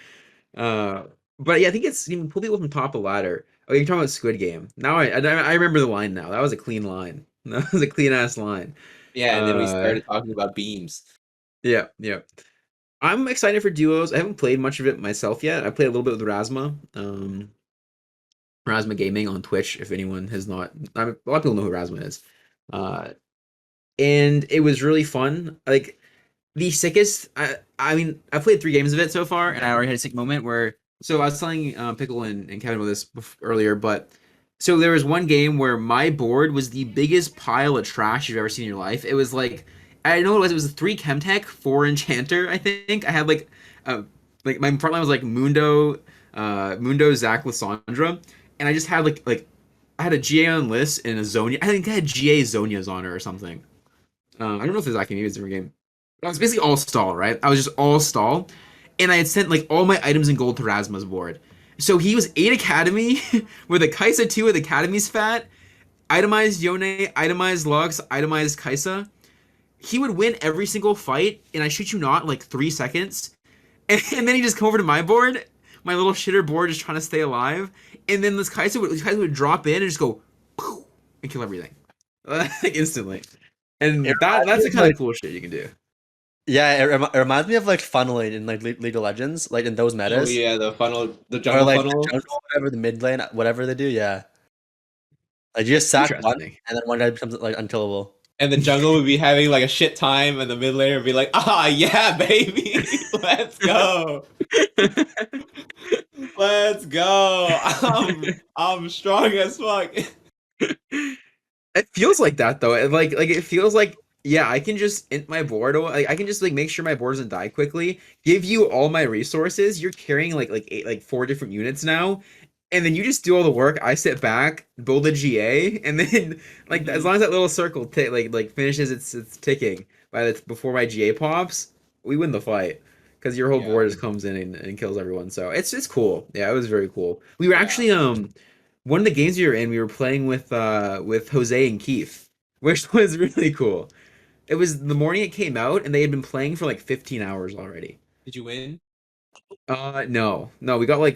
Uh. But yeah, I think it's you can pull people from top of ladder. Oh, you're talking about Squid Game. Now I remember the line now. That was a clean line. That was a clean ass line. Yeah, and then we Uh. started talking about beams. Yeah. Yeah. I'm excited for duos. I haven't played much of it myself yet. I played a little bit with Rasma, Rasma Gaming on Twitch. If anyone has not, a lot of people know who Rasma is, uh, and it was really fun. Like the sickest. I mean, I played 3 games of it so far, and I already had a sick moment where. So I was telling Pickle and Kevin about this earlier, but so there was one game where my board was the biggest pile of trash you've ever seen in your life. It was like I know what it was. It was a 3 Chemtech, 4 Enchanter. I think I had uh, like my front line was like Mundo, Zach, Lissandra, and I just had I had a GA on list and a Zonia. I think I had GA Zonias on her or something. I don't know if there's actually maybe it's a different game. I was basically all stall, right? I was just all stall, and I had sent like all my items in gold to Rasma's board. So he was 8 Academy with a Kaisa 2 with Academy's fat, itemized Yone, itemized Lux, itemized Kaisa. He would win every single fight, and I shoot you not like 3 seconds, and then he just come over to my board, my little shitter board, just trying to stay alive, and then this Kaisa would drop in and just go, poof, and kill everything, like instantly, It and reminds that's me the of kind like of cool shit you can do. yeah, it reminds me of like funneling in like League of Legends, like in those Oh metas, yeah, the or jungle like the funnel. jungle, whatever the mid lane, whatever they do. Yeah, like you just sack one, Interesting. and then one guy becomes like unkillable. And the jungle would be having like a shit time, and the mid laner would be like, "Ah, yeah, baby, let's go, let's go. I'm strong as fuck." It feels like that though. Like it feels like yeah, I can just int my board. Like I can just like make sure my board doesn't die quickly. Give you all my resources. You're carrying like 4 different units now, and then you just do all the work. I sit back, build a GA, and then like as Mhm. long as that little circle like finishes its ticking before my GA pops, we win the fight because your whole Yeah, board just comes in and kills everyone. So it's cool. Yeah, it was very cool. We were yeah. actually one of the games we were in, we were playing with Jose and Keith, which was really cool. It was the morning it came out, and they had been playing for like 15 hours already. Did you win? No, we got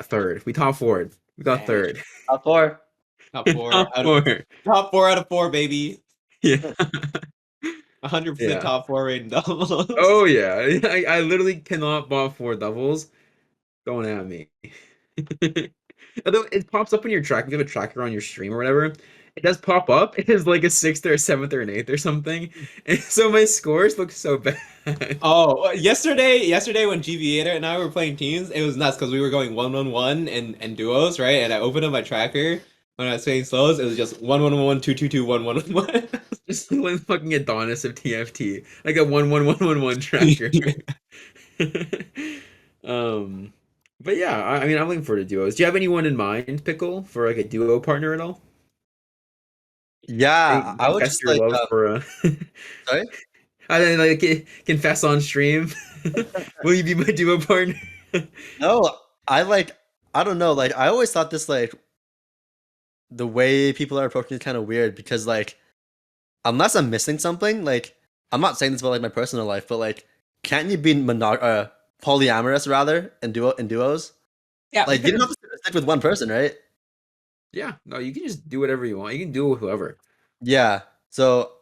third. We top forward. We got Dang. third. Top four. Top four Top out of four. top 4 out of 4, baby. Yeah. 100% Yeah. top 4 rating doubles. Oh yeah. I literally cannot bot 4 doubles. Going at me. Although it pops up in your track, if you have a tracker on your stream or whatever, it does pop up. It is like a 6th or a 7th or an 8th or something. And so my scores look so bad. Oh, yesterday when GVator and I were playing teams, it was nuts because we were going 1-1-1 and duos, right? And I opened up my tracker when I was playing slows. It was just 1-1-1, 2-2-2, 1-1-1. Just like fucking Adonis of TFT. Like a 1-1-1-1-1 tracker. Um but yeah, I mean I'm looking forward to duos. Do you have anyone in mind, Pickle, for like a duo partner at all? Yeah, I would Confess just your like love for sorry. I don't like confess on stream. Will you be my duo partner? No, I don't know. Like I always thought this like the way people are approaching is kind of weird because like unless I'm missing something, like I'm not saying this about like my personal life, but like can't you be polyamorous rather in duos? Yeah, we Like you could don't have. have to stick with one person, right? Yeah, no, you can just do whatever you want. You can do it with whoever. Yeah. So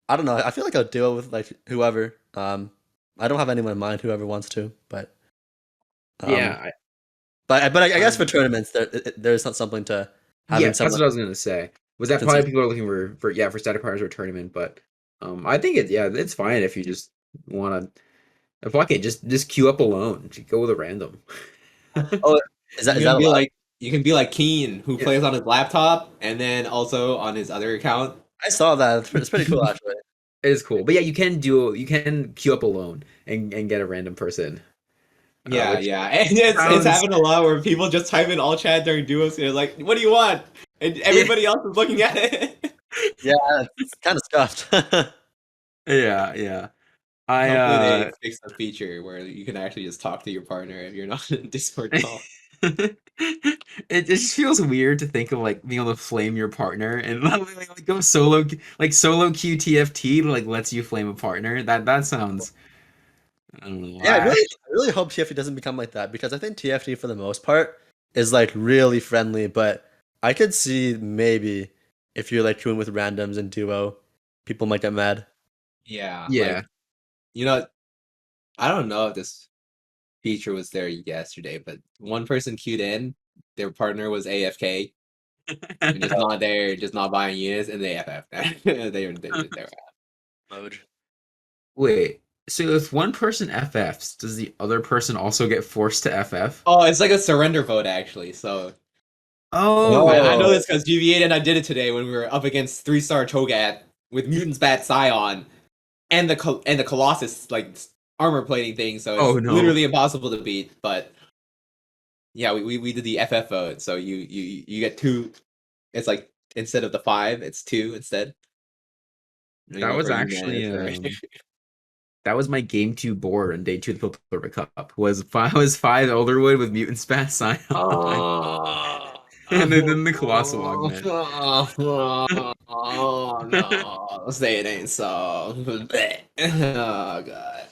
I don't know. I feel like I'll duo with like whoever. I don't have anyone in mind. Whoever wants to, but um, Yeah, but I guess for um, tournaments there's not something to yeah, having that's someone what I was gonna say. Was that probably consistent. people are looking for yeah for static partners or tournament, but I think it's fine if you just wanna fuck it, just queue up alone. Just go with a random. Oh, You is can that be allowed? like you can be like Keen, who Yeah. plays on his laptop and then also on his other account. I saw that. It's pretty cool actually. It is cool, but yeah, you can queue up alone and get a random person, Yeah, which yeah, and it's sounds happened a lot where people just type in all chat during duos and they're like, "What do you want?" And yeah everybody else is looking at it. Yeah, it's kind of scuffed. yeah. I Hopefully, they fix the feature where you can actually just talk to your partner if you're not in a Discord call. it just feels weird to think of like being able to flame your partner and like go solo queue TFT like lets you flame a partner. That sounds I don't know Yeah, why. I really hope TFT doesn't become like that because I think TFT for the most part is like really friendly, but I could see maybe if you're like queuing with randoms and duo, people might get mad. Yeah, Yeah. like you know, I don't know if this feature was there yesterday, but one person queued in, their partner was AFK and just not there, just not buying units, and they FF. They were Mode. Wait. So if one person FFs, does the other person also get forced to FF? Oh, it's like a surrender vote actually. So I Oh. know Oh, this because GV8 and I did it today when we were up against 3-star Cho'Gath with Mutant's Bat Sion and the Colossus like armor plating thing. So Oh it's no. literally impossible to beat. But yeah, we did the FF vote, so you get two. It's like instead of the five, it's two instead. And you That go was for actually unanimous. Right? that was my game two board on day two of the Piltover Cup. Was five Elderwood with mutant spat Sion, Oh, and then the colossal augment. oh no! Say it ain't so. Oh god,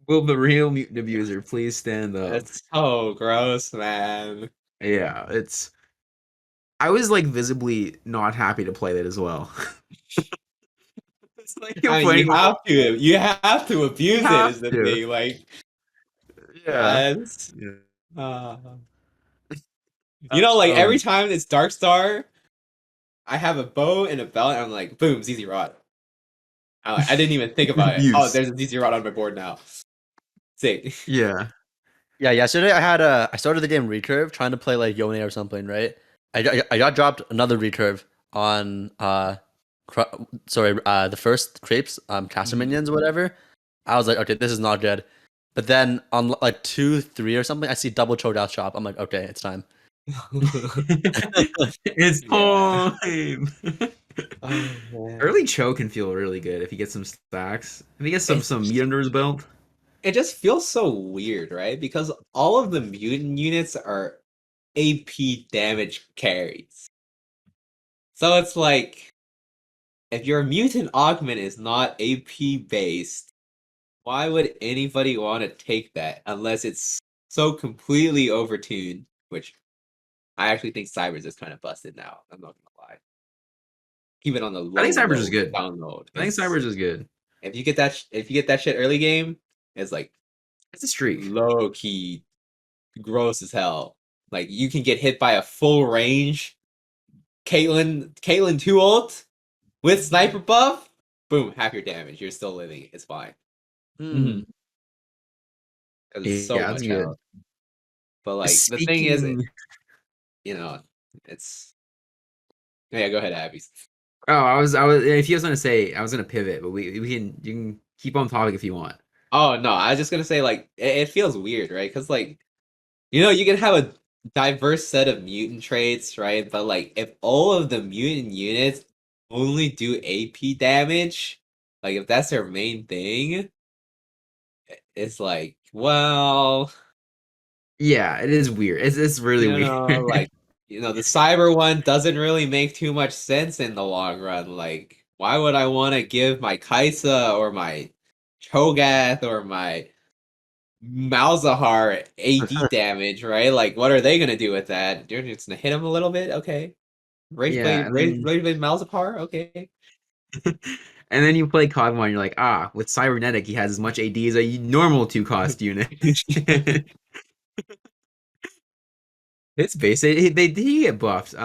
Will the real mutant abuser please stand up? it's so gross, man. Yeah, it's. I was like visibly not happy to play that as well. It's like you're I mean, playing with. you have to You abuse it. have Is the to. thing like Yeah. yes. Yeah. Uh, like every Um. time it's Dark Star, I have a bow and a belt, and I'm like, boom, ZZ Rod. I didn't even think about it. Oh, Abuse. there's a ZZ Rod on my board now. Sick. Yeah. yeah. Yesterday I started the game recurve trying to play like Yone or something, right? I got dropped another recurve on the first crepes caster Mhm. minions or whatever. I was like, okay, this is not good. But then on like 2, 3 or something, I see double Cho'Gath shop. I'm like, okay, it's time. It's Yeah. time. Oh man. Early Cho can feel really good if he gets some stacks. If he gets some meat under his belt. It just feels so weird, right? Because all of the mutant units are AP damage carries. So it's like if your mutant augment is not AP based, why would anybody want to take that unless it's so completely overtuned? Which I actually think Cybers is kind of busted now. I'm not gonna lie. Even on the I think Cybers is low good. download, I think it's Cybers is good. if you get that shit early game, it's like It's a streak. low key gross as hell. Like you can get hit by a full range Caitlyn 2 ult with sniper buff. Boom, half your damage. You're still living. It's fine. Hmm. Because it's so Yeah, that's much good. health. But like the thing is, Speaking you know, it's yeah. Go ahead, Appies. Oh, I was if you was gonna say I was gonna pivot, but we can you can keep on topic if you want. Oh no, I was just gonna say like it feels weird, right? Because like you can have a diverse set of mutant traits, right? But like if all of the mutant units only do AP damage, like if that's their main thing, it's like, well, Yeah, it is weird. It's really you weird. know, like, the cyber one doesn't really make too much sense in the long run. Like, why would I want to give my Kaisa or my Cho'Gath or my Malzahar AD damage, right? Like, what are they gonna do with that? You're just gonna hit him a little bit, okay? Yeah, and then Rage Blade Malzahar, okay. and then you play Cogmon, and you're like, ah, with Cybernetic, he has as much AD as a normal 2-cost unit. It's basic. They did get buffed. I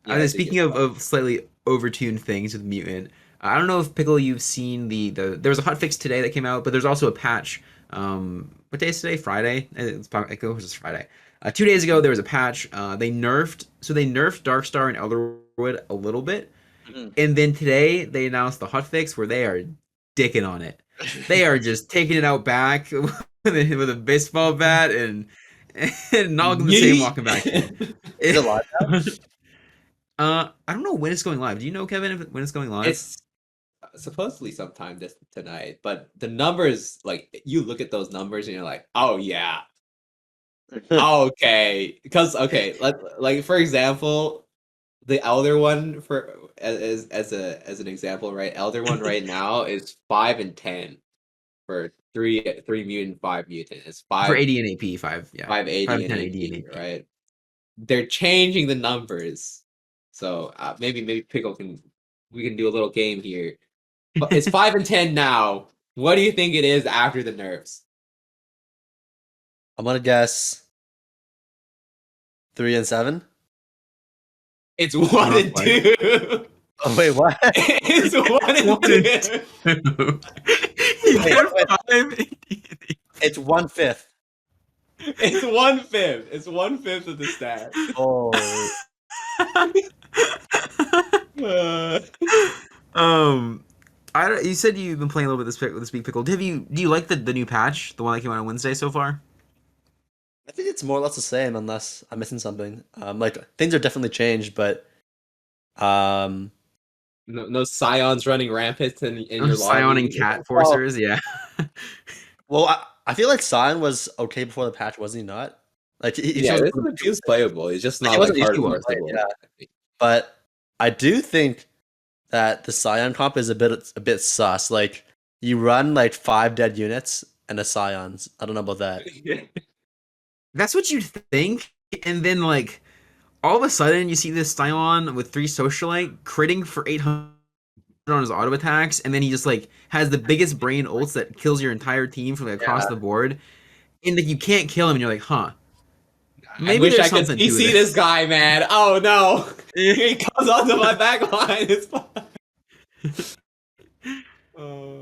Yeah, was they speaking get of slightly overtuned things with Mutant. I don't know if Pickle you've seen the there was a hotfix today that came out, but there's also a patch. What day is today? Friday. I think it was Friday. 2 days ago there was a patch. They nerfed Darkstar and Elderwood a little bit, Mhm. and then today they announced the hotfix where they are dicking on it. They are just taking it out back with a baseball bat and knocking the same Yeet. walking back in. Is it live now? I don't know when it's going live. Do you know, Kevin, when it's going live? It's supposedly sometime this tonight, but the numbers, like, you look at those numbers and you're like, oh yeah, okay, because okay, like for example, the Elder one for as an example, right? Elder one right now is 5 and 10 for three mutant, 5 mutant. It's For five 80 and AP, 5, yeah. 5 580 and and 10 AD and AP, AP. right? They're changing the numbers, so maybe Pickle can we can do a little game here. But it's 5 and 10 now. What do you think it is after the nerfs? I'm gonna guess 3 and 7. It's one Not and quite. two. Oh wait, what? It's one and One and two. two. He Wait, said wait. 5 AD. It's 1/5. It's 1/5. It's 1/5 of the stat. Holy. Uh, um, you said you've been playing a little bit with this big pickle. Do you like the new patch, the one that came out on Wednesday so far? I think it's more or less the same, unless I'm missing something. Like things are definitely changed, but um, no Scions running rampant in your Sion and lobby. Cat well, Forcers, yeah. well, I feel like Sion was okay before the patch, wasn't he not? Like he Yeah, was, he was playable. It's just like, it not like wasn't easy to hardcore play, stable. yeah. But I do think that the Sion comp is a bit sus. Like you run like 5 dead units and a Scions. I don't know about that. That's what you'd think, and then like all of a sudden you see this Sion with 3 socialite critting for 800 on his auto attacks, and then he just like has the biggest brain ults that kills your entire team from like, across Yeah. the board, and like you can't kill him, and you're like, huh, I maybe wish there's I could something to CC this this. guy, man. Oh no, he comes onto my back line. It's fine.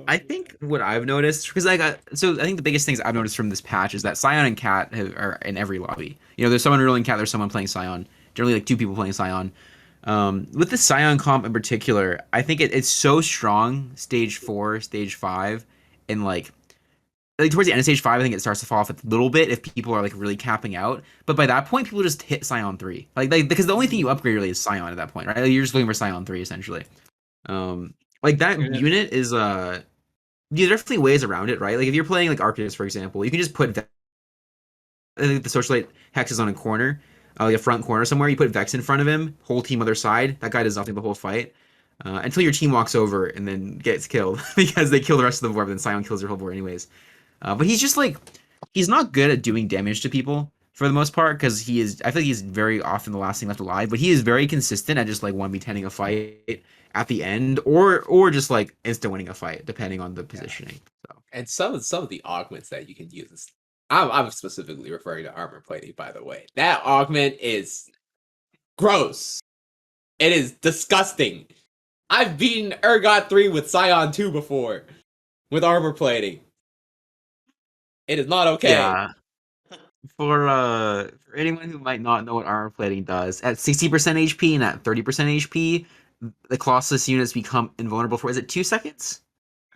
I think what I've noticed, because I think the biggest things I've noticed from this patch is that Sion and Cat are in every lobby. There's someone rolling Cat, there's someone playing Sion. Generally, like 2 people playing Sion. With the Sion comp in particular, I think it's so strong, stage 4, stage 5, and like towards the end of stage 5, I think it starts to fall off a little bit if people are like really capping out. But by that point, people just hit Sion 3, because the only thing you upgrade really is Sion at that point, right? Like, you're just looking for Sion 3 essentially. Like that Yeah. unit is there's definitely ways around it, right? Like if you're playing like Arceus, for example, you can just put I think the socialite hex is on a corner, like a front corner somewhere. You put Vex in front of him, whole team other side. That guy does nothing the whole fight until your team walks over and then gets killed because they kill the rest of the board. But then Sion kills your whole board anyways. But he's just like he's not good at doing damage to people for the most part because he is. I feel like he's very often the last thing left alive, but he is very consistent at just like 1v10ing a fight at the end, or just like instant winning a fight depending on the positioning. So And some of the augments that you can use. I'm specifically referring to armor plating, by the way. That augment is gross. It is disgusting. I've beaten Ergot 3 with Sion 2 before with armor plating. It is not okay. yeah, for anyone who might not know what armor plating does, at 60% HP and at 30% HP, the Colossus units become invulnerable for is it 2 seconds?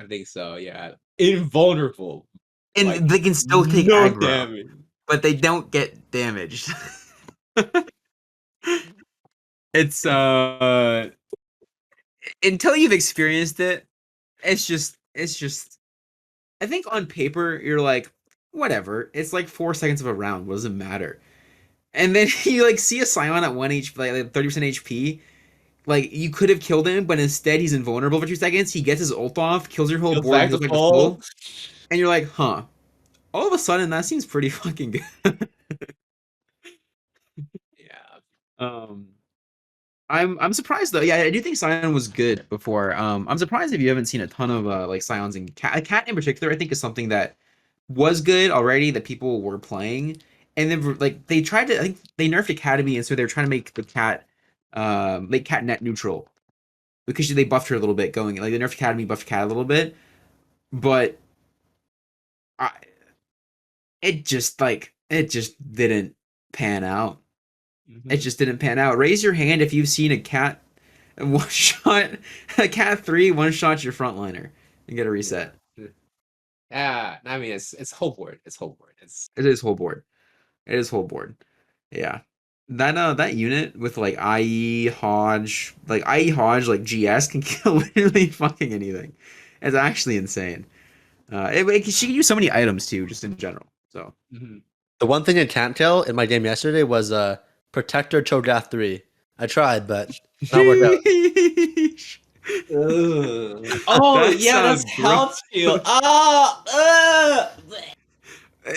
I think so, yeah. Invulnerable. And Like, they can still take no aggro, damage. but they don't get damaged. It's until you've experienced it, it's just I think on paper you're like, whatever. It's like 4 seconds of a round. What does it matter? And then you like see a Sion at 1 HP, like 30% HP. Like you could have killed him, but instead he's invulnerable for 2 seconds. He gets his ult off, kills your whole Goes board, and back to goes back to full. full. And you're like, huh. All of a sudden, that seems pretty fucking good. Yeah. um, I'm surprised though. Yeah, I do think Sion was good before. I'm surprised if you haven't seen a ton of like Sions and cat in particular. I think is something that was good already that people were playing, and then like they tried to. I think they nerfed Academy, and so they're trying to make cat net neutral because they buffed her a little bit. Going like the nerfed Academy buffed cat a little bit, but I, it just didn't pan out. It Mhm. just didn't pan out. Raise your hand if you've seen a cat one shot, a cat 3 one shot your frontliner and get a Yeah. reset. Yeah. I mean, it's whole board. It's whole board. It's It is whole board. It is whole board. Yeah. That unit with like IE Hodge like GS can kill literally fucking anything. It's actually insane. She can use so many items too, just in general. So Mhm. The one thing it can't kill in my game yesterday was Protector Cho'Gath 3. I tried, but not worked out. Sheesh. Ugh. Oh That yeah, that's sounds gross. health shield. Ah,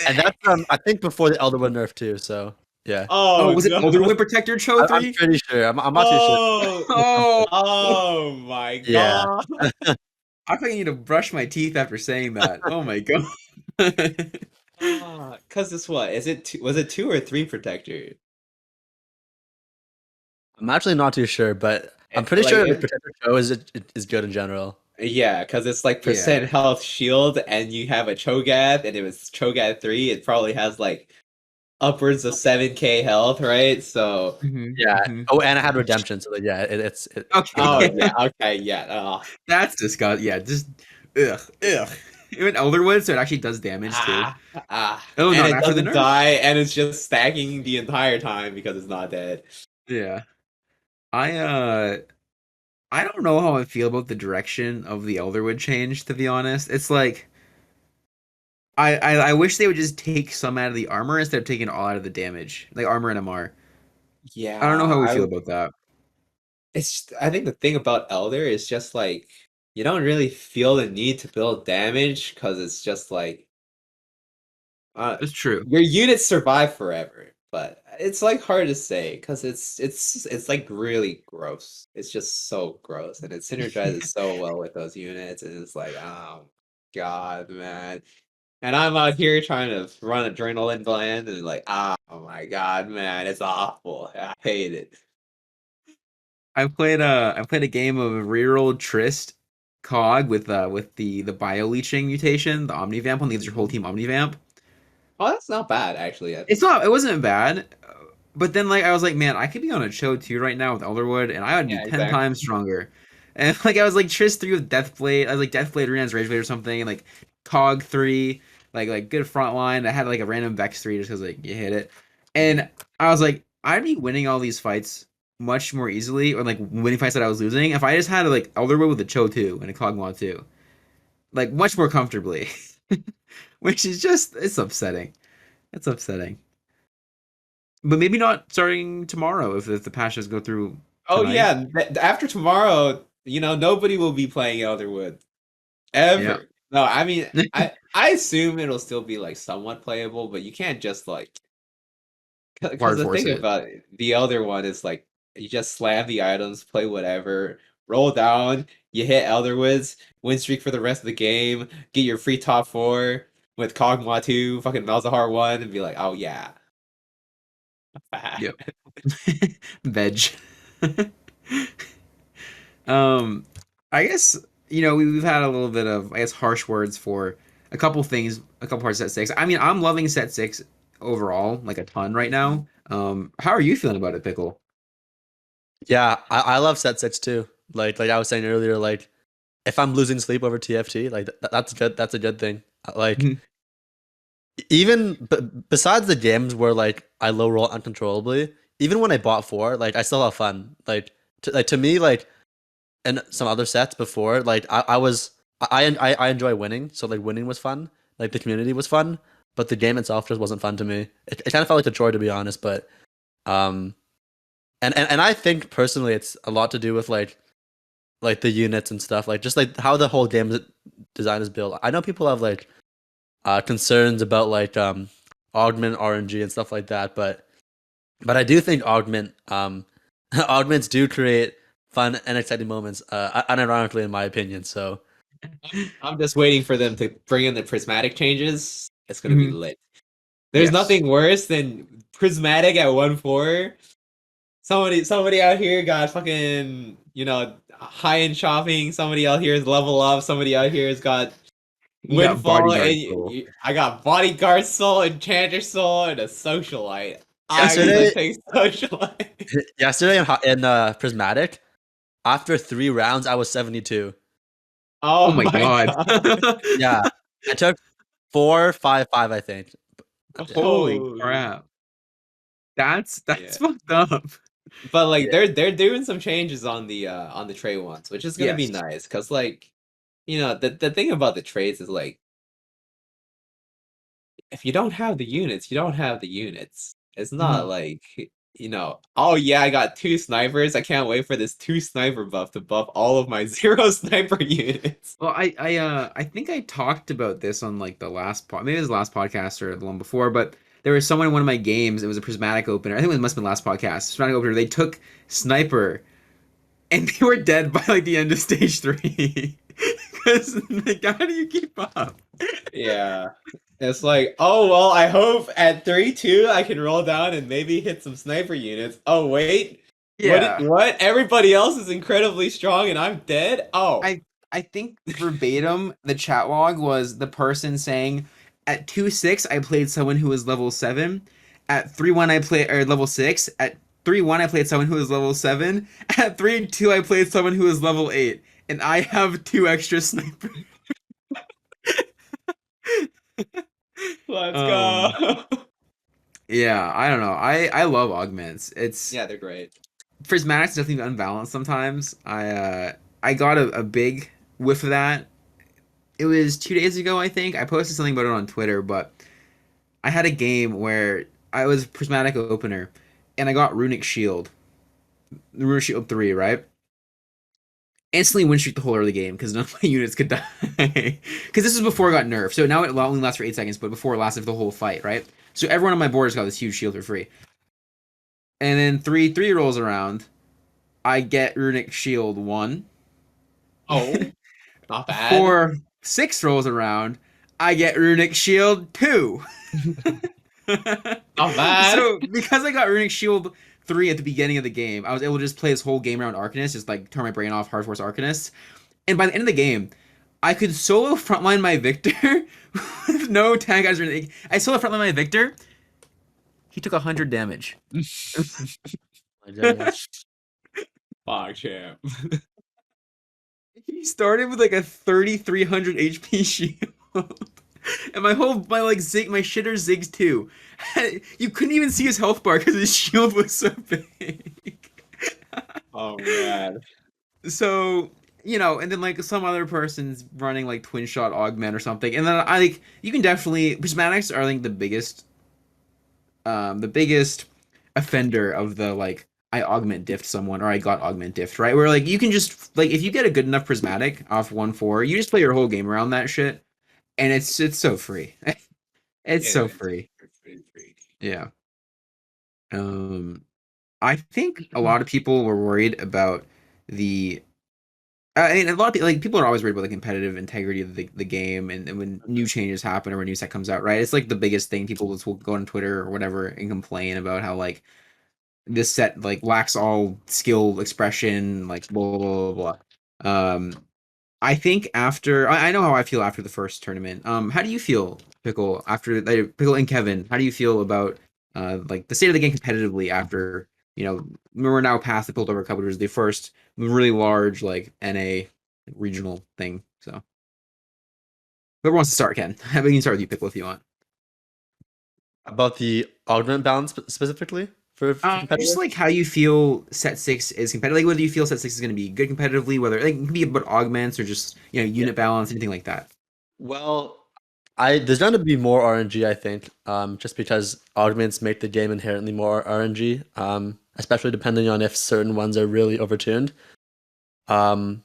And that's I think before the Elderwood nerf too. So yeah, Oh, oh was it no. Elderwood Protector Cho I'm 3? pretty sure. I'm not too sure. Oh, Oh, oh my Yeah, god. I think I need to brush my teeth after saying that. Oh my god. Cause it's what? Is it two, was it 2 or 3 protector? I'm actually not too sure, but I'm pretty Like sure like Protector Cho is good in general. yeah, because it's like Yeah. percent health shield, and you have a Cho'Gath, and if it's Cho'Gath 3, it probably has like upwards of 7k health, right? So, Yeah. Hmm. Oh, and I had redemption, so like, yeah, it's oh good. Okay. yeah, okay, yeah. That's disgusting. Yeah, just ugh, ugh. Even Elderwood, so it actually does damage too. Ah, ah, Oh, and not it after the doesn't nerf. die, and it's just stacking the entire time because it's not dead. Yeah. I I don't know how I feel about the direction of the Elderwood change, to be honest. It's like I wish they would just take some out of the armor instead of taking all out of the damage. Like armor and MR. I don't know Yeah, how we feel about that. I think the thing about Elder is just like you don't really feel the need to build damage because it's just like uh, It's true. your units survive forever, but it's like hard to say because it's like really gross. It's just so gross, and it synergizes so well with those units, and it's like, oh god, man. And I'm out here trying to run adrenaline blend, and like, oh my god, man, it's awful. I hate it. I played a game of rerolled Trist Cog with the bio leeching mutation, the Omnivamp one that gives your whole team Omnivamp. Oh, that's not bad actually. It wasn't bad, but then like I was like, man, I could be on a Cho 2 right now with Elderwood, and I would be Yeah, 10 exactly. times stronger. And like I was like Trist 3 with Deathblade, I was like Deathblade Rena's Rageblade or something, and like Cog 3, like good front line. I had like a random Vex 3 just because like you hit it. And I was like, I'd be winning all these fights much more easily, or like winning fights that I was losing, if I just had like Elderwood with a Cho 2 and a Kog'Maw 2. Like much more comfortably. Which is just it's upsetting. It's upsetting. But maybe not starting tomorrow if the patches go through Oh tonight. yeah, after tomorrow, nobody will be playing Elderwood Yeah. ever. No, I mean, I assume it'll still be like somewhat playable, but you can't just like because Hard the force thing it. about the Elder one is like you just slam the items, play whatever, roll down, you hit Elderwoods, win streak for the rest of the game, get your free top 4 with Kog'Maw 2, fucking Malzahar 1, and be like, oh yeah. Yep. Veg. um I guess we've had a little bit of I guess harsh words for a couple things, a couple parts of set 6. I mean, I'm loving set 6 overall like a ton right now. How are you feeling about it, Pickle? Yeah, I love set 6 too. Like I was saying earlier, like if I'm losing sleep over TFT, like that's good. That's a good thing. Like even besides the games where like I low roll uncontrollably, even when I bought 4, like I still have fun. Like to me, like in some other sets before, like I was I enjoy winning, so like winning was fun. Like the community was fun, but the game itself just wasn't fun to me. It kind of felt like a chore to be honest, but um and I think personally it's a lot to do with like the units and stuff, like just like how the whole design is built. I know people have like concerns about like augment RNG and stuff like that, but I do think augments do create fun and exciting moments, unironically in my opinion. So I'm just waiting for them to bring in the prismatic changes. It's gonna be Mhm. lit. There's Yes. nothing worse than prismatic at 1-4. Somebody out here got fucking, high end shopping. Somebody out here is level up. Somebody out here has got You got windfall, and bodyguard soul. I got bodyguard soul, enchanter soul, and a socialite. I'm gonna yesterday, take socialite. yesterday in prismatic, after 3 rounds, I was 72. Oh Oh my my god. god. Yeah, I took 4-5-5, I think. Yeah. Holy Holy. crap. That's Yeah. fucked up. But like Yeah. they're doing some changes on the trade ones, which is gonna be Yes. nice. Cause like, the thing about the trades is like, if you don't have the units, you don't have the units. It's not Mhm. like, oh yeah, I got 2 snipers. I can't wait for this 2 sniper buff to buff all of my 0 sniper units. Well, I think I talked about this on like the last maybe it was the last podcast or the one before, but there was someone in one of my games. It was a prismatic opener. I think it must have been last podcast. Prismatic opener. They took sniper and they were dead by like the end of stage three. Because like, how do you keep up? Yeah. It's like, oh well, I hope at 3-2 I can roll down and maybe hit some sniper units. Oh wait. Yeah. What? Everybody else is incredibly strong and I'm dead? Oh. I I think verbatim the chat log was the person saying at 2-6 I played someone who was level 7. At 3-1 I played or level 6. At 3-1 I played someone who was level 7. At 3-2 I played someone who was level 8. And I have 2 extra snipers. Let's um go. yeah, I don't know. I love augments. It's Yeah, they're great. prismatic's definitely unbalanced sometimes. I got a big whiff of that. It was 2 days ago, I think. I posted something about it on Twitter, but I had a game where I was prismatic opener, and I got Runic Shield 3, right? Instantly win streak the whole early game because none of my units could die. Because this is before it got nerfed, so now it only lasts for 8 seconds, but before it lasted for the whole fight, right? So everyone on my board has got this huge shield for free. And then three rolls around, I get Runic Shield 1. Oh, not bad. 4 6 rolls around, I get Runic Shield 2. Not bad. So because I got Runic Shield 3 at the beginning of the game, I was able to just play this whole game around Arcanist, just like turn my brain off Hard Force Arcanist. And by the end of the game, I could solo frontline my Victor with no tank guys or anything. I solo frontline my Victor. He took 100 damage. My goodness. Fuck, champ. He started with like a 3,300 HP shield. And my like zig my shitter zigs too. You couldn't even see his health bar because his shield was so big. Oh man. So and then like some other person's running like twin shot augment or something, and then I like you can definitely prismatics are I think the biggest offender of the like I augment diff someone or I got augment diff, right? Where like you can just like if you get a good enough prismatic off 1-4, you just play your whole game around that shit, and it's so free. It's Yeah, so it's free. pretty free. Yeah. Um, I think a lot of people were worried about the. I mean, a lot of people like people are always worried about the competitive integrity of the game, and when new changes happen or when new set comes out, right? It's like the biggest thing. People will go on Twitter or whatever and complain about how like this set like lacks all skill expression, like blah blah blah blah. I think after I know how I feel after the first tournament. How do you feel, Pickle? After Pickle and Kevin, how do you feel about like the state of the game competitively after we're now past the Piltover Cup, which was the first really large like NA regional thing. So whoever wants to start can. We can start with you, Pickle, if you want. About the augment balance specifically? for Just competitive? like how you feel set six is competitive. Like whether you feel set six is going to be good competitively, whether like, it can be about augments or just Yeah. unit balance, anything like that. Well, I there's going to be more RNG, I think, just because augments make the game inherently more RNG, especially depending on if certain ones are really overtuned. Um,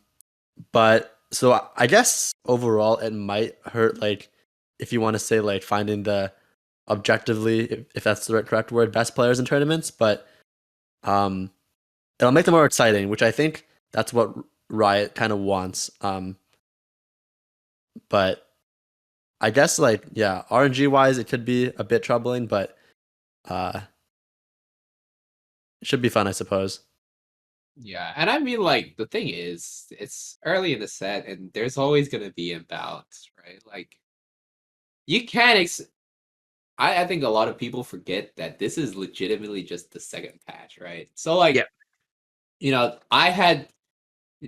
but so I guess overall it might hurt, like if you want to say like finding the objectively, if that's the correct word, best players in tournaments, but um, it'll make them more exciting, which I think that's what Riot kind of wants. But I guess like yeah, RNG wise, it could be a bit troubling, but uh, it should be fun, I suppose. Yeah, and I mean, like, the thing is, it's early in the set, and there's always gonna be imbalance, right? Like, you can't. I think a lot of people forget that this is legitimately just the second patch, right? So, Yeah, like, I had,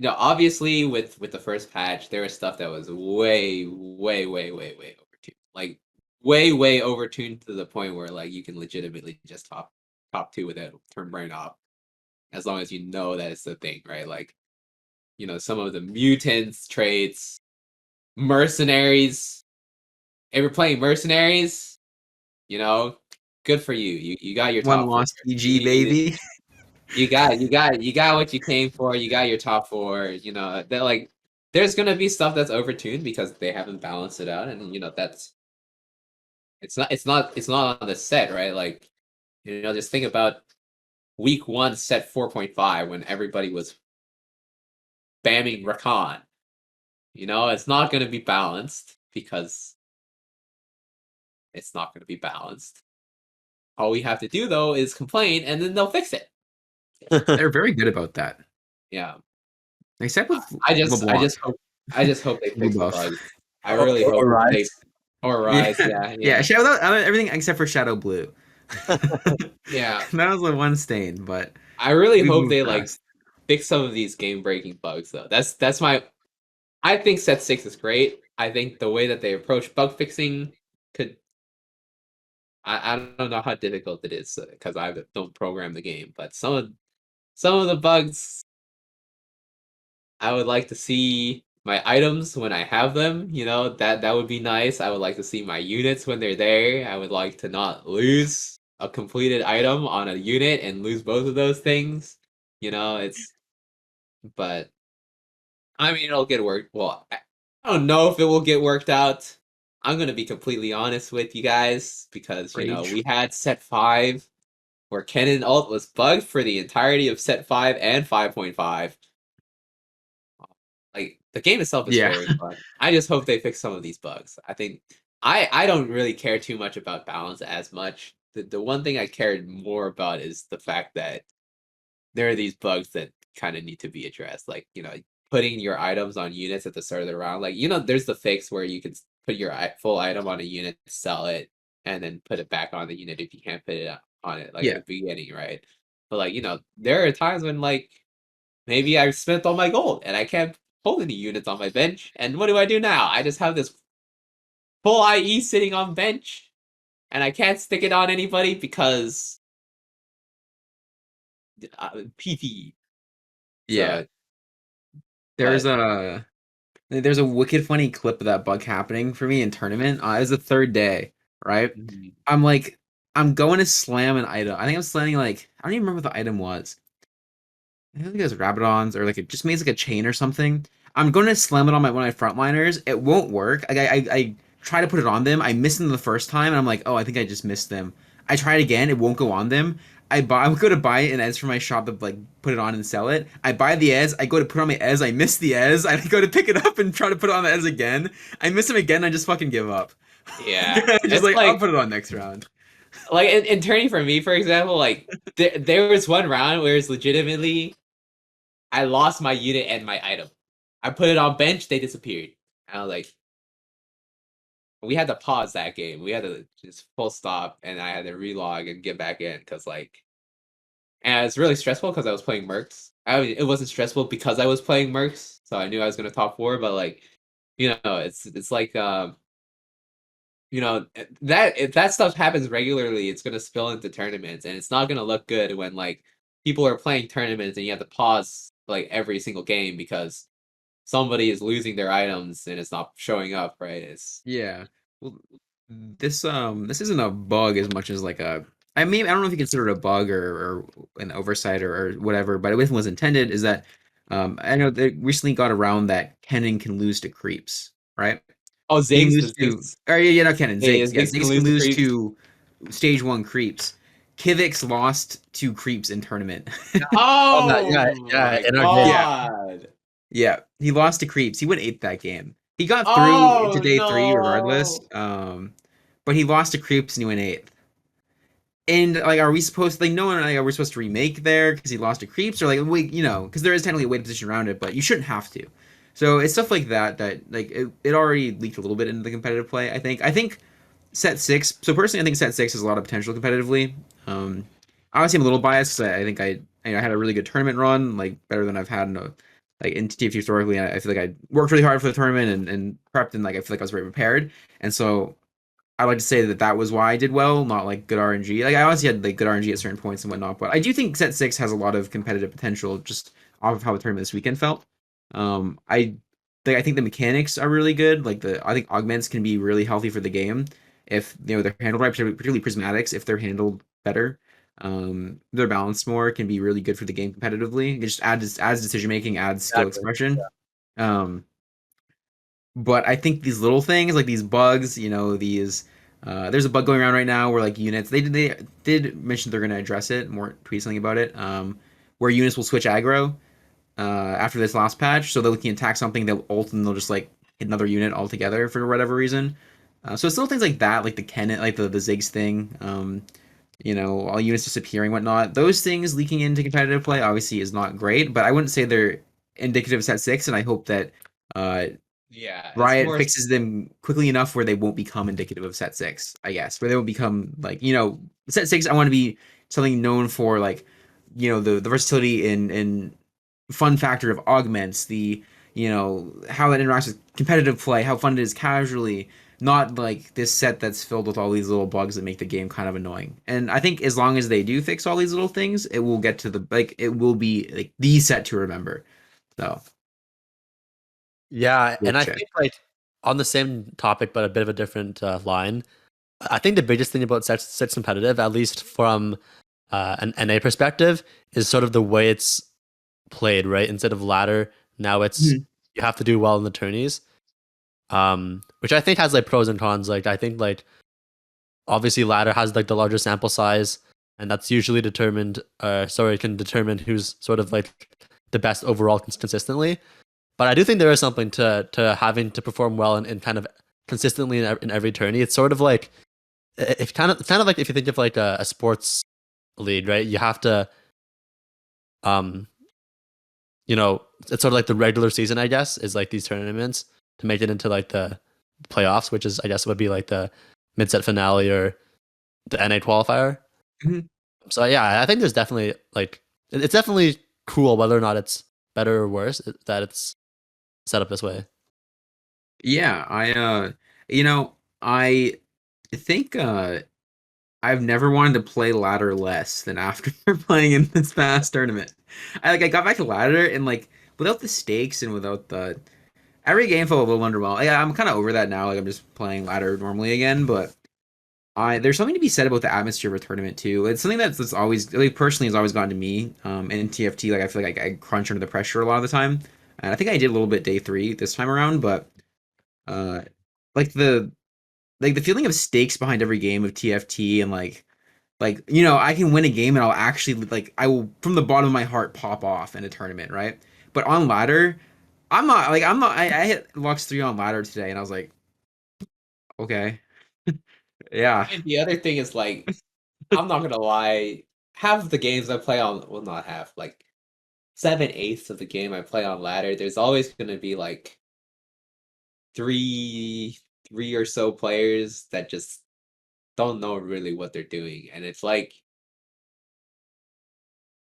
obviously with the first patch, there was stuff that was way, way, way, way, way overtuned, like way, way overtuned to the point where like you can legitimately just top two with it, turn brain off, as long as you know that it's the thing, right? Like, some of the mutants traits, mercenaries. If you're playing mercenaries, you know, good for you. You got your one top four. lost PG You, baby. you got what you came for. You got your top four. That like there's gonna be stuff that's overtuned because they haven't balanced it out, and that's it's not on the set, right? Like, just think about week one set 4.5 when everybody was spamming Rakan. It's not gonna be balanced because it's not gonna be balanced. All we have to do though is complain, and then they'll fix it. They're very good about that, Yeah. except with I just I LeBlanc. just hope I just hope they Blue fix the buff. bugs. I really hope Or they Rise. or Yeah, Rise, yeah, yeah. yeah. Shadow, everything except for Shadow Blue. Yeah. That was the one stain, but I really we've hope moved they like past. fix some of these game breaking bugs though. That's my I think set 6 is great. I think the way that they approach bug fixing could I don't know how difficult it is because I don't program the game, but some of the bugs I would like to see my items when I have them, that would be nice. I would like to see my units when they're there. I would like to not lose a completed item on a unit and lose both of those things. It's but I mean it'll get worked. Well, I don't know if it will get worked out. I'm gonna be completely honest with you guys because Rage. we had set 5 where Cannon Ult was bugged for the entirety of set 5 and 5.5. Like the game itself is Yeah. very fun. I just hope they fix some of these bugs. I think I don't really care too much about balance as much. The one thing I cared more about is the fact that there are these bugs that kind of need to be addressed. Like, putting your items on units at the start of the round. Like, there's the fix where you can put your full item on a unit, sell it, and then put it back on the unit if you can't put it on it like at Yeah. the beginning, right? But like, there are times when like maybe I've spent all my gold and I can't hold any units on my bench. And what do I do now? I just have this full IE sitting on bench and I can't stick it on anybody because PT. Yeah. So, There's but a there's a wicked funny clip of that bug happening for me in tournament. It was the third day, right? mhm. I'm like, I'm going to slam an item. I think I'm slamming like I don't even remember what the item was. I think it was Rabadons or like it just makes like a chain or something. I'm going to slam it on one of my frontliners. It won't work. I try to put it on them. I miss them the first time, and I'm like, oh, I think I just missed them. I try it again. It won't go on them. I go to buy an Ez from my shop to like put it on and sell it. I buy the Ez. I go to put on my Ez. I miss the Ez. I go to pick it up and try to put it on the Ez again. I miss him again. I just fucking give up. Yeah, Just it's like I'll like put it on next round. in turning for me, for example, like there was one round where it's legitimately I lost my unit and my item. I put it on bench, they disappeared. And I was like, we had to pause that game. We had to just full stop, and I had to relog and get back in because and it's really stressful because I was playing Mercs. It wasn't stressful because I was playing Mercs, so I knew I was gonna top four. But like, it's like you know that if that stuff happens regularly, it's gonna spill into tournaments, and it's not gonna look good when like people are playing tournaments and you have to pause like every single game because somebody is losing their items and it's not showing up. Right? It's Yeah. Well, this isn't a bug as much as like a I don't know if you consider it a bug or an oversight or whatever, but it was intended is that I know they recently got around that Kennen can lose to creeps, right? oh He can Ziggs the lose to Ziggs. or yeah, not Kennen, Yeah, Ziggs. Yeah, Ziggs can Ziggs can lose to lose creeps. to stage one creeps. Kivix lost to creeps in tournament. Oh, that, Oh yeah, my in our game. Yeah. god! Yeah, he lost to creeps. He went eighth that game. He got through into Oh day three regardless. no! But he lost to creeps and he went eighth. And like, are we supposed to like no one like are we supposed to remake there because he lost to creeps or like wait because there is technically a weight position around it, but you shouldn't have to. So it's stuff like that that like it already leaked a little bit into the competitive play. I think set six. So personally, I think set six has a lot of potential competitively. Obviously, I'm a little biased because I think I had a really good tournament run, like better than I've had in in TFT historically. And I feel like I worked really hard for the tournament and prepped and like I feel like I was very prepared. And so I like to say that that was why I did well, not like good RNG. Like I obviously had like good RNG at certain points and whatnot, but I do think set six has a lot of competitive potential just off of how the tournament this weekend felt. I think the mechanics are really good. Like I think augments can be really healthy for the game if they're handled right, particularly prismatics if they're handled better. They're balanced more can be really good for the game competitively. It just adds decision making, adds skill Exactly. expression. Um, but I think these little things like these bugs, these there's a bug going around right now where like units they did mention they're going to address it. More tweet something about it. Where units will switch aggro after this last patch, so they can attack something, they'll ult and they'll just like hit another unit altogether for whatever reason. So it's little things like that, like the Kennen, like the Ziggs thing. All units disappearing, whatnot. Those things leaking into competitive play obviously is not great, but I wouldn't say they're indicative of set six, and I hope that uh, Yeah, it's Riot more. fixes them quickly enough where they won't become indicative of set six, I guess. Where they will become like, set six, I want to be something known for like, the versatility and fun factor of augments, how that interacts with competitive play, how fun it is casually, not like this set that's filled with all these little bugs that make the game kind of annoying. And I think as long as they do fix all these little things, it will get to it will be like the set to remember. So, Yeah, and I which, think like on the same topic but a bit of a different line. I think the biggest thing about sets competitive, at least from an NA perspective, is sort of the way it's played. Right, instead of ladder, now it's Mhm. you have to do well in the tourneys. Which I think has like pros and cons. Like I think like obviously ladder has like the larger sample size, and that's usually determined. Sorry, can determine who's sort of like the best overall consistently. But I do think there is something to having to perform well and kind of consistently in every tourney. It's sort of like if it's kind of like if you think of like a sports league, right? You have to um it's sort of like the regular season, I guess, is like these tournaments to make it into like the playoffs, which is I guess would be like the mid set finale or the NA qualifier. Mhm. So yeah, I think there's definitely like it's definitely cool whether or not it's better or worse that it's set up this way. Yeah, I think I've never wanted to play ladder less than after playing in this past tournament. I got back to ladder and like without the stakes and without the every game felt a little underwhelming. Yeah, I'm kind of over that now. Like I'm just playing ladder normally again, but I there's something to be said about the atmosphere of a tournament too. It's something that's always like personally has always gotten to me. In TFT, like I feel like I crunch under the pressure a lot of the time, and I think I did a little bit day three this time around, but uh, like the feeling of stakes behind every game of TFT and I can win a game and I'll actually like I will from the bottom of my heart pop off in a tournament, right? But on ladder, I hit Lux 3 on ladder today and I was like, okay. Yeah. And the other thing is like, I'm not gonna lie, half of the games I play on, well, not half, like 7/8 of the game I play on ladder, there's always gonna be like three, three or so players that just don't know really what they're doing, and it's like,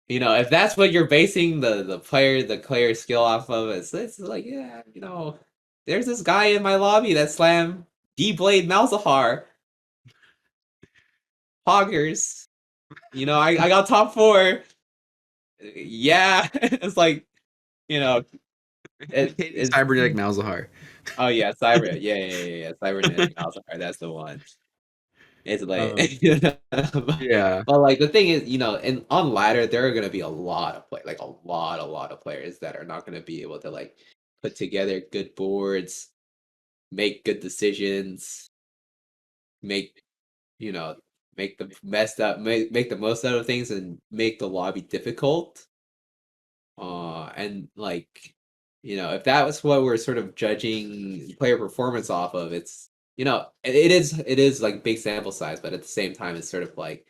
if that's what you're basing the player skill off of, it's like, yeah, there's this guy in my lobby that slam D-Blade Malzahar, Poggers. I got top 4. Yeah, it's like, you know, Katie it's Cybernetic Malzahar. oh yeah, Cyber, yeah, Cybernetic Malzahar, that's the one. It's like, Um, yeah, but like the thing is, and on ladder there are gonna be a lot of like a lot of players that are not gonna be able to like put together good boards, make good decisions, make you know make the messed up, make the most out of things, and make the lobby difficult. And like, if that was what we're sort of judging player performance off of, it's it is like big sample size, but at the same time, it's sort of like,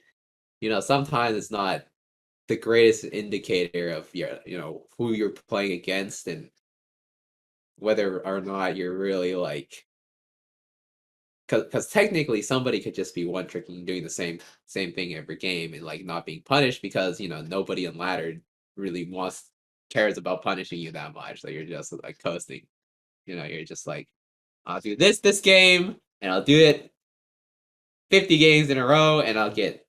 sometimes it's not the greatest indicator of your, who you're playing against and whether or not you're really like, because technically somebody could just be one tricking doing the same thing every game and like not being punished because nobody in ladder really cares about punishing you that much. Like you're just like coasting. You're just like, I'll do this game and I'll do it 50 games in a row and I'll get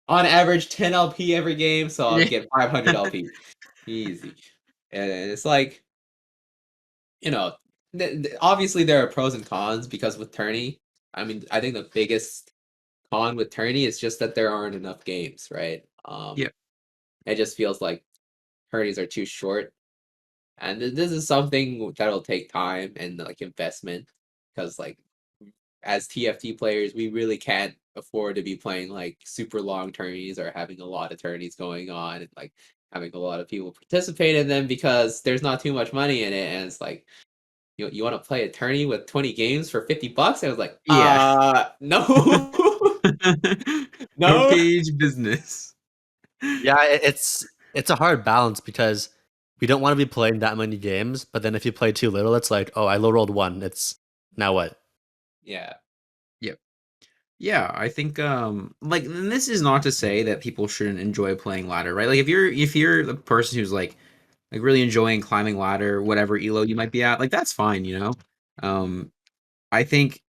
on average 10 LP every game, so I'll get 500 LP. Easy. And it's like, you know, obviously there are pros and cons because with tourney, I mean, I think the biggest con with tourney is just that there aren't enough games, right? yeah, It just feels like tourneys are too short, and this is something that'll take time and like investment because like as TFT players, we really can't afford to be playing like super long tourneys or having a lot of tourneys going on and like having a lot of people participate in them because there's not too much money in it, and it's like you want to play a tourney with 20 games for $50? And I was like, yeah. no, No no. page business. Yeah, it's a hard balance because we don't want to be playing that many games, but then if you play too little, it's like, oh, I low rolled one. It's now what? Yeah, Yep. Yeah, I think like, and this is not to say that people shouldn't enjoy playing ladder, right? Like if you're the person who's like really enjoying climbing ladder, whatever elo you might be at, like that's fine, you know. I think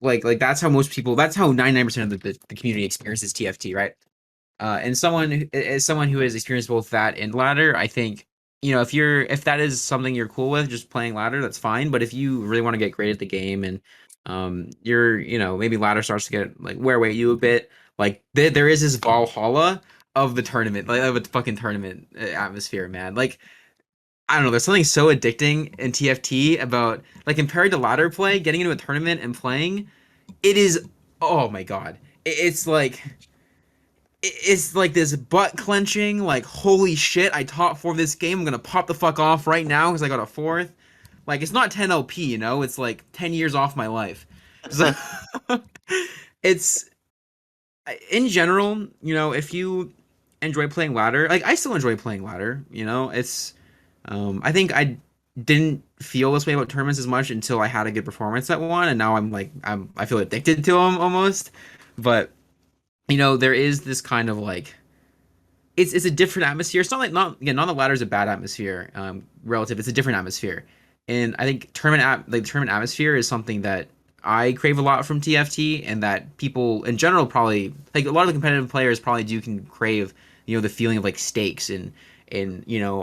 like that's how 99% of the community experiences TFT, right? And as someone who has experienced both that and ladder, I think, if that is something you're cool with, just playing ladder, that's fine. But if you really want to get great at the game and you're, maybe ladder starts to get like wear away at you a bit, like there is this Valhalla of the tournament, like of a fucking tournament atmosphere, man. Like I don't know, there's something so addicting in TFT about like compared to ladder play, getting into a tournament and playing, it is, oh my god. It's like this butt clenching, like, holy shit, I top 4 this game, I'm gonna pop the fuck off right now because I got a 4th. Like, it's not 10 LP, it's like 10 years off my life. So it's, in general, if you enjoy playing ladder, like, I still enjoy playing ladder, it's, I think I didn't feel this way about tournaments as much until I had a good performance at one, and now I feel addicted to them almost. But, there is this kind of like, it's a different atmosphere. It's not like not that ladder is a bad atmosphere, relative. It's a different atmosphere, and I think tournament atmosphere is something that I crave a lot from TFT, and that people in general probably like a lot of the competitive players probably do can crave. The feeling of like stakes and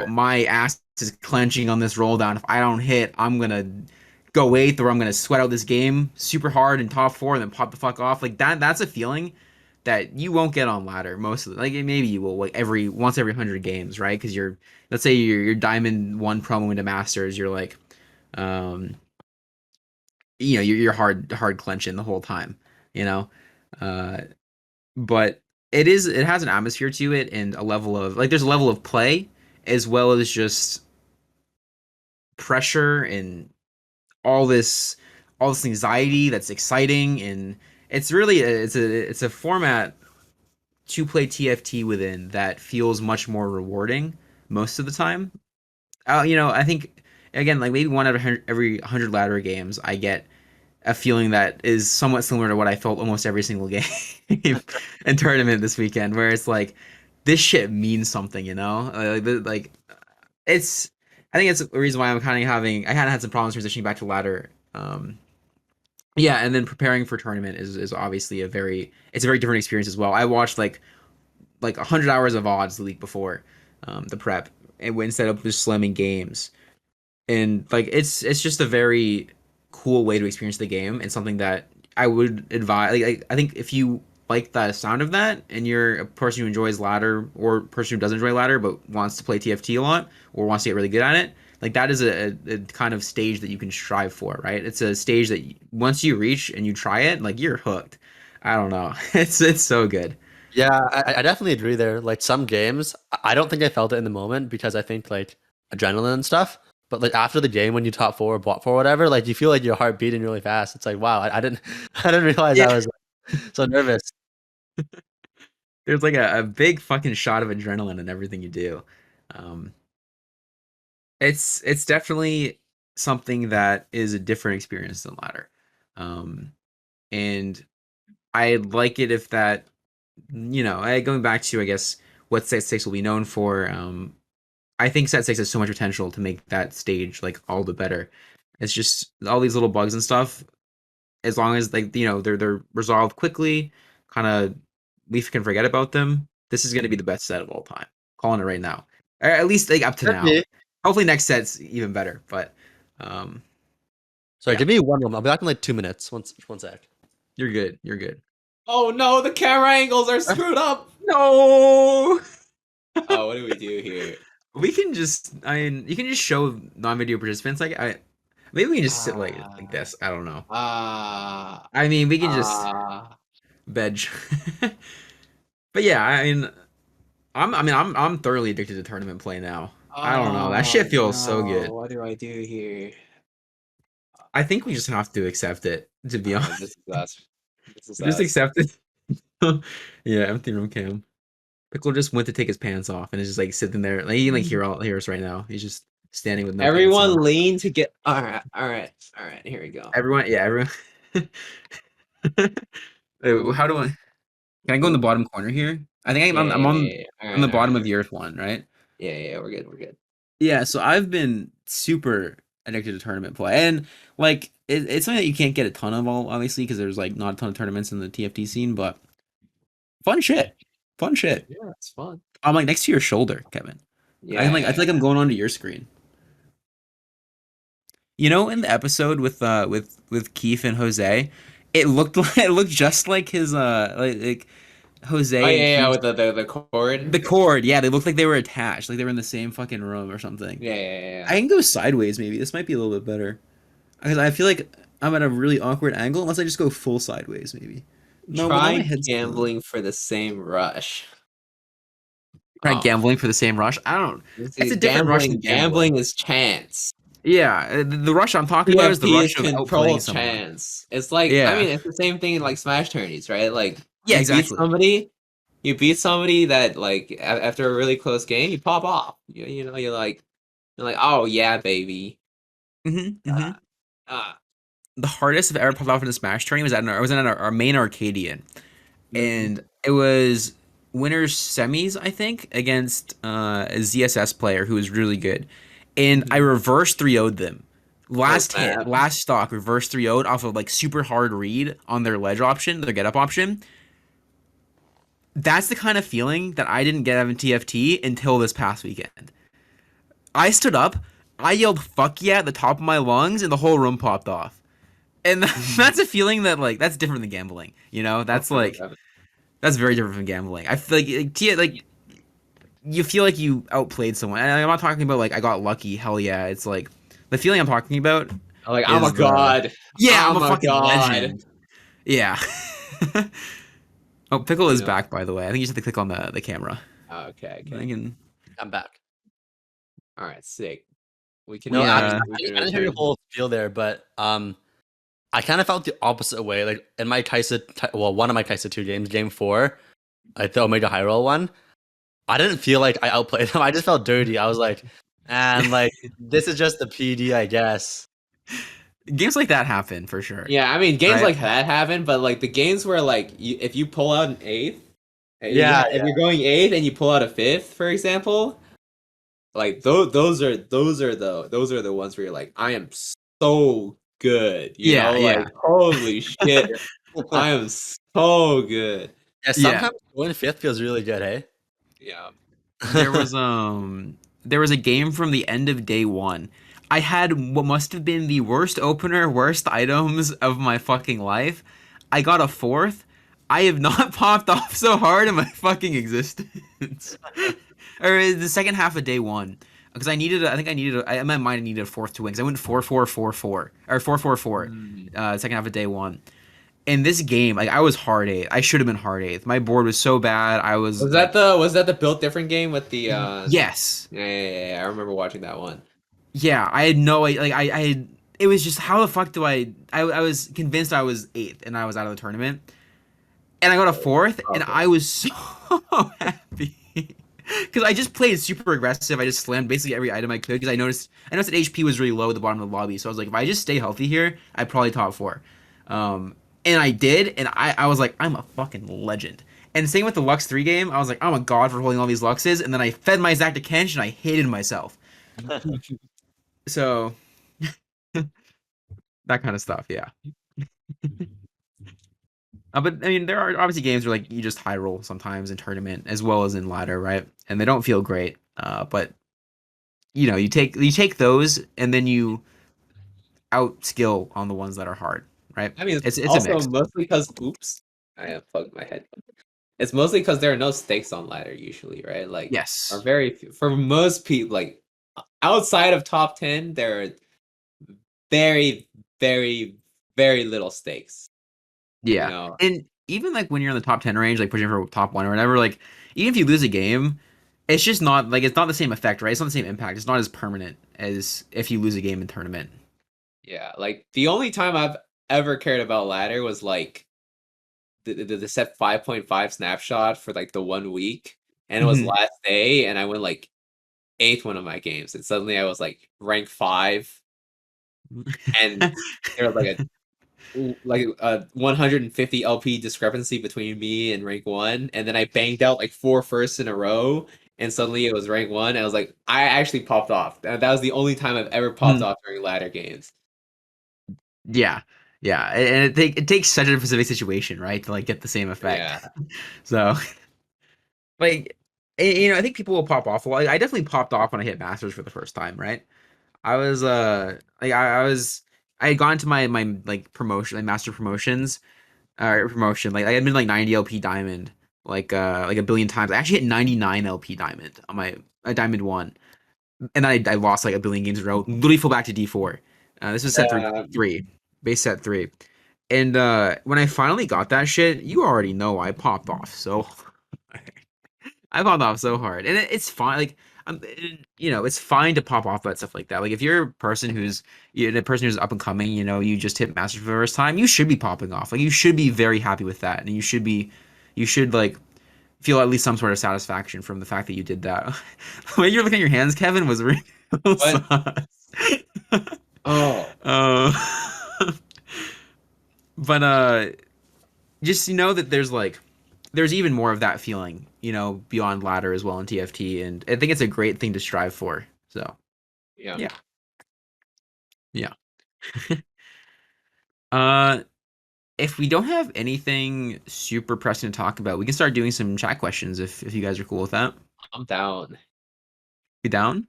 my ass is clenching on this roll down. If I don't hit, I'm gonna go eighth, or I'm gonna sweat out this game super hard in top 4 and then pop the fuck off. Like that. That's a feeling that you won't get on ladder most of the, like maybe you will like every 100 games, right? Because let's say you're diamond 1 promo into masters, you're like um you're hard clenching the whole time, you know uh but it has an atmosphere to it, and a level of like there's a level of play as well as just pressure and all this all this anxiety that's exciting, and it's a format to play TFT within that feels much more rewarding most of the time. I think again, like maybe one out of every 100 ladder games, I get a feeling that is somewhat similar to what I felt almost every single game in tournament this weekend, where it's like this shit means something, like it's. I think it's the reason why I kind of had some problems transitioning back to ladder Um, yeah, and then preparing for tournament is obviously it's a very different experience as well. I watched like 100 hours of odds the week before the prep, and instead of just slamming games, and like it's just a very cool way to experience the game, and something that I would advise. Like, I think if you like the sound of that, and you're a person who enjoys ladder, or a person who doesn't enjoy ladder but wants to play TFT a lot, or wants to get really good at it, like that is a kind of stage that you can strive for, right? It's a stage that once you reach and you try it, like you're hooked. I don't know. It's so good. Yeah, I definitely agree there. Like some games, I don't think I felt it in the moment because I think like adrenaline and stuff. But like after the game, when you top four or bot four or whatever, like you feel like your heart beating really fast. It's like wow, I didn't I didn't realize I Yeah. was so nervous. There's like a big fucking shot of adrenaline in everything you do. Um, it's definitely something that is a different experience than ladder. Um, and I'd like it if that, going back to, I guess, what set six will be known for. I think set six has so much potential to make that stage like all the better. It's just all these little bugs and stuff. As long as like they're resolved quickly, kind of we can forget about them. This is going to be the best set of all time. Calling it right now, or at least like up to Could now. be. Hopefully next set's even better. But um, Sorry, yeah, give me one moment. I'll be back in like 2 minutes. One sec. you're good. You're good. Oh no, the camera angles are screwed up. No. Oh, what do we do here? We can just, I mean, you can just show non-video participants. Like, maybe we can just sit like Ah, this. I don't know. ah, I mean, we can just ah. veg. But yeah, I mean, I'm thoroughly addicted to tournament play now. I don't know. That Oh shit feels so no, good. what do I do here? I think we just have to accept it, to be Alright, this honest. is us. This is Just us. accept it. Yeah, empty room cam. Pickle just went to take his pants off and is just like sitting there. Like, he can like hear us right now. He's just standing with no pants Everyone on. lean to get. Alright. Here we go. Everyone, yeah, everyone. Ooh, How do I? Can I go in the ooh. bottom corner here? I think Yeah, I'm yeah, on yeah, yeah. I'm the Alright. bottom of the earth one, right? Yeah, we're good. We're good. Yeah, so I've been super addicted to tournament play, and like it's something that you can't get a ton of, all obviously, because there's like not a ton of tournaments in the TFT scene, but fun shit, fun shit. Yeah, it's fun. I'm like next to your shoulder, Kevin. I feel Yeah. like I'm going onto your screen. You know, in the episode with Keith and Jose, it looked like it looked just like his like Oh Jose and yeah, Keith. with the cord. The cord, yeah, they looked like they were attached, like they were in the same fucking room or something. Yeah. I can go sideways, maybe. This might be a little bit better. Because I feel like I'm at a really awkward angle unless I just go full sideways, maybe. No, but now my Try head's down. gambling for the same rush. Try Oh, gambling for the same rush. I don't. this It's is a different rush gambling. than gambling. Gambling is chance. Yeah, the rush I'm talking about is the TFT is rush of outplaying controlled someone. chance. It's like I Yeah. mean, it's the same thing in like Smash tourneys, right? Like Yeah, exactly. you beat somebody that like after a really close game, you pop off. You know, you're like, oh yeah, baby. Hmm. Uh, uh, The hardest I've ever popped off in a Smash tourney was I was in our main Arcadian, mhm, and it was winners semis, I think, against a ZSS player who was really good, and I mhm. reverse 3-0'd them. Oh Last hit, snap! last stock, reverse 3-0'd off of like super hard read on their ledge option, their get up option. That's the kind of feeling that I didn't get out of TFT until this past weekend. I stood up, I yelled "fuck yeah" at the top of my lungs, and the whole room popped off. And that's a feeling that like that's different than gambling. You know, that's Okay, like okay. that's very different from gambling. I feel like you feel like you outplayed someone. And I'm not talking about like I got lucky. Hell yeah, it's like the feeling I'm talking about I'm like, I'm a is god. yeah, I'm a I'm a fucking god. legend. Yeah. Oh, Pickle You is know. back, by the way. I think you just have to click on the camera. I Okay. can. I'm back. All right, sick. We can No, actually, Yeah. return. We can I didn't hear your return. whole spiel there, but I kind of felt the opposite way. Like in my one of my Kaisa 2 games, game 4, like the Omega Highroll one, I didn't feel like I outplayed them. I just felt dirty. I was like, and like this is just the PD, I guess. Games like that happen for sure. Yeah, I mean, games Right? like that happen, but like the games where like if you pull out an eighth, Yeah, if you're going eighth and you pull out a fifth, for example, like those are the ones where you're like, I am so good. You Yeah, know, yeah. like holy shit, I am so good. Yeah, Yeah. sometimes going fifth feels really good, hey? Yeah. There was a game from the end of day one. I had what must have been the worst opener, worst items of my fucking life. I got a fourth. I have not popped off so hard in my fucking existence. Or the second half of day one. Because I think I needed, in my mind, I needed a fourth to win. Because I went 4-4-4-4. Or 4-4-4. Mm. Second half of day one. In this game, like, I was hard eighth. I should have been hard eighth. My board was so bad. I was like, Was that the built different game with the yes. yeah, I remember watching that one. Yeah, I had no like I had it was just how the fuck do I was convinced I was eighth and I was out of the tournament. And I got a fourth and Okay. I was so happy. Cause I just played super aggressive. I just slammed basically every item I could because I noticed that HP was really low at the bottom of the lobby. So I was like, if I just stay healthy here, I'd probably top four. And I did, and I was like, I'm a fucking legend. And same with the Lux 3 game, I was like, I'm a god for holding all these Luxes, and then I fed my Zac to Kench and I hated myself. So that kind of stuff, yeah. But I mean, there are obviously games where like you just high roll sometimes in tournament as well as in ladder, right? And they don't feel great. But you know, you take those and then you out skill on the ones that are hard, right? I mean, It's a also mix. mostly because oops, I unplugged my headphone. It's mostly because there are no stakes on ladder usually, right? Like, are Yes. very for most people like outside of top 10, there are very, very, very little stakes. You Yeah. know, And even like when you're in the top 10 range, like pushing for top one or whatever, like even if you lose a game, it's just not like it's not the same effect, right? It's not the same impact. It's not as permanent as if you lose a game in tournament. yeah. Like the only time I've ever cared about ladder was like the set 5.5 snapshot for like the 1 week, and it was Mhm. last day, and I went like eighth one of my games, and suddenly I was like rank 5, and there was like a 150 LP discrepancy between me and rank 1, and then I banged out like 4 firsts in a row, and suddenly it was rank 1, and I was like, I actually popped off. That was the only time I've ever popped Mhm. off during ladder games. Yeah. Yeah. And it takes such a specific situation, right, to like get the same effect. Yeah. So like I think people will pop off a lot. I definitely popped off when I hit masters for the first time, right? I was like I had gone to my like promotion, like master promotions promotion. Like I had been like 90 LP diamond like a billion times. I actually hit 99 LP diamond on my diamond one, and then I lost like a billion games in a row. Literally fell back to D4. This was set Um, three, base set three, and when I finally got that shit, you already know I popped off so I popped off so hard, and it's fine. Like, it's fine to pop off about stuff like that. Like, if you're a person who's up and coming, you just hit masters for the first time, you should be popping off. Like, you should be very happy with that, and you should like feel at least some sort of satisfaction from the fact that you did that. The way you're looking at your hands, Kevin, was real what? sus. Oh, uh, but just know that there's even more of that feeling, beyond ladder as well in TFT, and I think it's a great thing to strive for. So yeah. yeah, yeah. uh, if we don't have anything super pressing to talk about, we can start doing some chat questions if you guys are cool with that. I'm down. You down?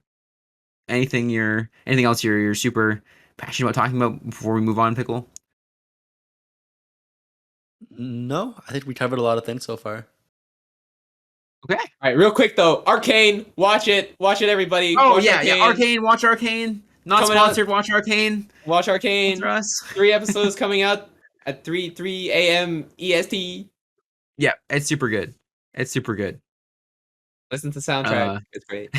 Anything else you're super passionate about talking about before we move on, Pickle? No, I think we covered a lot of things so far. Okay. All right, real quick though, Arcane, watch it, everybody, Oh watch yeah, yeah. Arcane, Arcane, watch Arcane. Not coming out, sponsored. Watch Arcane. watch Sponsor Arcane. us. 3 episodes coming out at 3 a.m. EST. Yeah, it's super good. It's super good. Listen to soundtrack, Uh, it's great.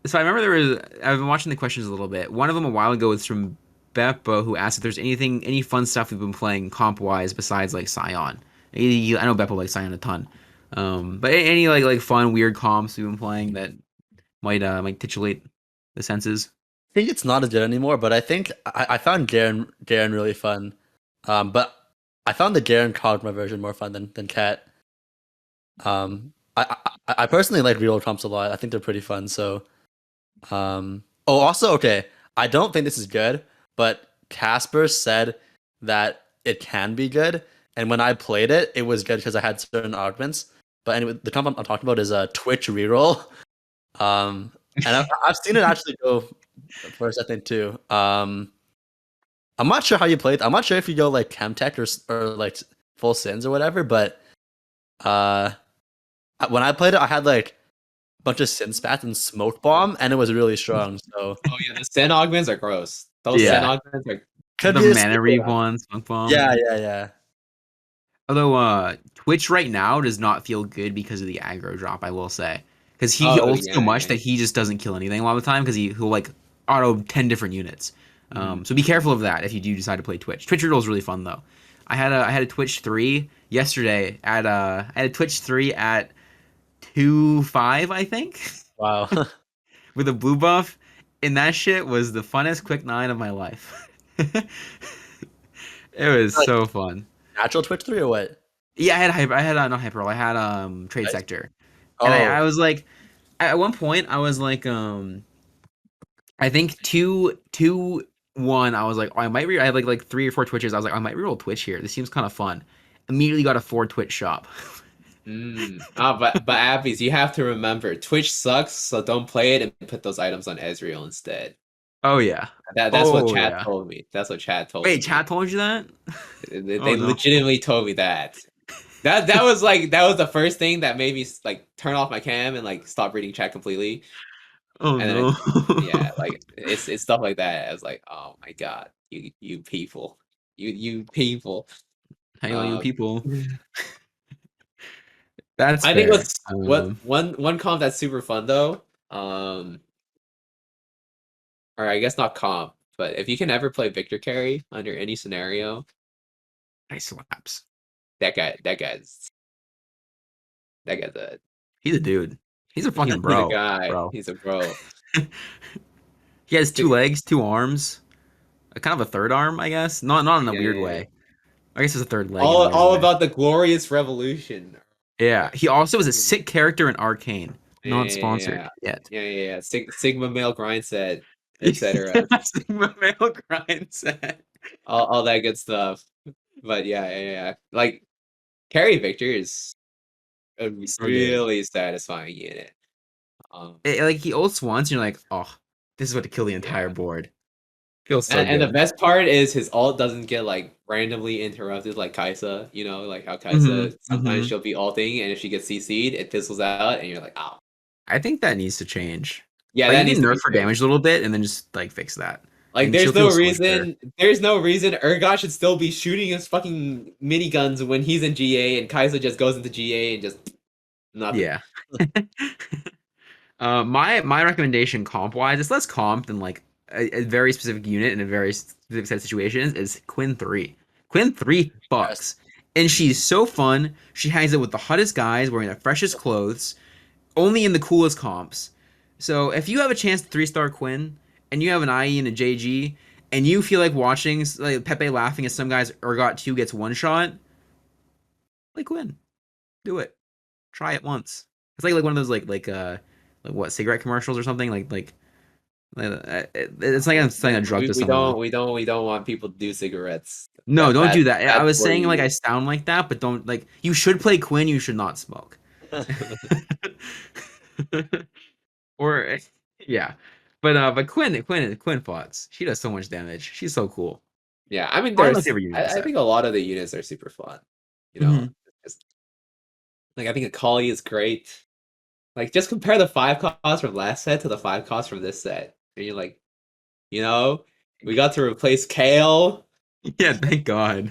so I remember I've been watching the questions a little bit. One of them a while ago was from Beppo, who asked if there's any fun stuff we've been playing comp wise besides like Sion. I know Beppo likes Sion a ton. But any like fun weird comps we've been playing that might titillate the senses. I think it's not as good anymore, but I think I found Garen really fun. But I found the Garen Kog'Maw version more fun than Cat. I personally like real comps a lot. I think they're pretty fun. So, oh, also okay. I don't think this is good, but Casper said that it can be good, and when I played it, it was good because I had certain augments. But anyway, the comp I'm talking about is a Twitch reroll. And I've seen it actually go for a second too. I'm not sure how you play it. I'm not sure if you go like Chemtech or like full sins or whatever, but uh, when I played it, I had like a bunch of sin spats and smoke bomb, and it was really strong. So Oh yeah, the Sen augments are gross. Those Sen Yeah. augments are. could The be a mana sleeper reap round. one, smoke bomb. Yeah. Although Twitch right now does not feel good because of the aggro drop, I will say. Because he Oh ults so yeah, much yeah. that he just doesn't kill anything a lot of the time because he'll like auto 10 different units. Mm. So be careful of that if you do decide to play Twitch. Twitch Riddle is really fun though. I had a Twitch 3 yesterday at I had a Twitch 3 at 2-5, I think, Wow. with a blue buff, and that shit was the funnest quick 9 of my life. It was Like so fun. natural Twitch 3 or what? Yeah, I had not hyper, I had trade Nice. sector. And I Oh, was like, at one point I was like, I think 2-1. I was like, oh, I might I had like 3 or 4 twitches. I was like, I might reroll Twitch here. This seems kind of fun. Immediately got a 4 Twitch shop. But Appies, you have to remember, Twitch sucks, so don't play it and put those items on Ezreal instead. Oh yeah. That's what Oh Chad yeah. told me. That's what Chad told Wait, me. chat told you that? Oh They no. legitimately told me that. That was like that was the first thing that made me like turn off my cam and like stop reading chat completely. Oh And no. then yeah, like it's stuff like that. I was like, oh my god, you people, you people. Hang on, you Um, people. That's I think fair. what's what one comp that's super fun though. Um, or I guess not comp, but if you can ever play Victor Carry under any scenario, Nice slaps. that guy's a He's a dude. He's a fucking he's a bro. guy. Bro. He's a bro. He has 2 Dude, legs, 2 arms, a kind of a third arm, I guess. Not in a weird yeah. way. I guess it's a third leg in a weird All way. about the glorious revolution. Yeah, he also is a sick character in Arcane. Not sponsored Yeah, yet. yeah. Sigma male grind set, etc. Sigma male grind set. All that good stuff. But yeah. Like carry Victor is a He's so good. really satisfying unit. Um, Like he ults once, and you're like, oh, this is what to kill the entire yeah. board. Feels so And the good. best part is his ult doesn't get like randomly interrupted like Kaisa, you know, like how Kaisa Mm-hmm. sometimes Mm-hmm. she'll be ulting and if she gets CC'd, it fizzles out and you're like, oh. I think that needs to change. Yeah, Like that you needs can to nerf be for fixed. damage a little bit, and then just like fix that, Like and she'll feel so much better. there's no reason Urgot should still be shooting his fucking miniguns when he's in GA and Kaisa just goes into GA and just nothing. Yeah. My recommendation comp wise, it's less comp than like a very specific unit in a very specific set of situations is Quinn 3. Quinn 3 yes. fucks. And she's so fun. She hangs out with the hottest guys wearing the freshest clothes, only in the coolest comps. So if you have a chance to 3-star Quinn and you have an IE and a JG and you feel like watching like Pepe laughing at some guy's Urgot 2 gets one shot, play Quinn. Do it. Try it once. It's like one of those like what, cigarette commercials or something it's like I'm selling a drug to someone. We don't want people to do cigarettes. No, don't do that. I Bad was for saying like I you. sound like that, but don't like you should play Quinn, you should not smoke. Or yeah. But Quinn Fox, she does so much damage. She's so cool. Yeah, I mean Probably my there's favorite unit in the I set. think a lot of the units are super fun. You know, Hmm. Just- like I think Akali is great. Like just compare the 5 costs from last set to the 5 costs from this set. And you're like, you know, we got to replace Kale. Yeah, thank God.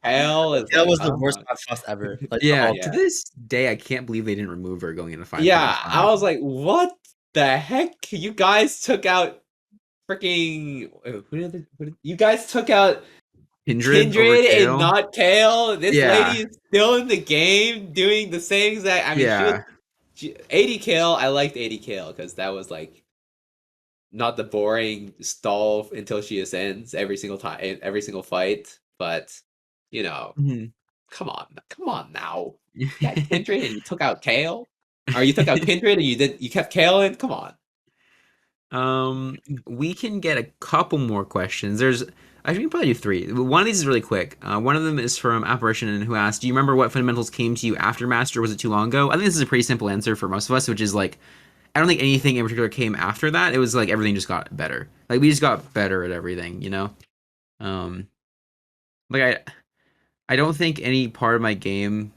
Kale is That like, was the worst cost ever. Like of Yeah, all to yeah. this day I can't believe they didn't remove her going into 5 cost Yeah, I was Foundation. like, what the heck? You guys took out freaking you guys took out Kindred over Kindred and Kale. not Kale. This Yeah. lady is still in the game doing the same exact. I mean, Yeah. 80 Kale. I liked 80 Kale because that was like not the boring stall until she ascends every single time, every single fight. But you know, Mhm. come on now. You got Kindred and you took out Kale, or you took out Kindred and you kept Kale in. Come on. We can get a couple more questions. Actually, we can probably do three. One of these is really quick. One of them is from Apparition, who asked, "Do you remember what fundamentals came to you after Master? Was it too long ago?" I think this is a pretty simple answer for most of us, which is like, I don't think anything in particular came after that. It was like everything just got better. Like we just got better at everything, you know. Um, like I don't think any part of my game.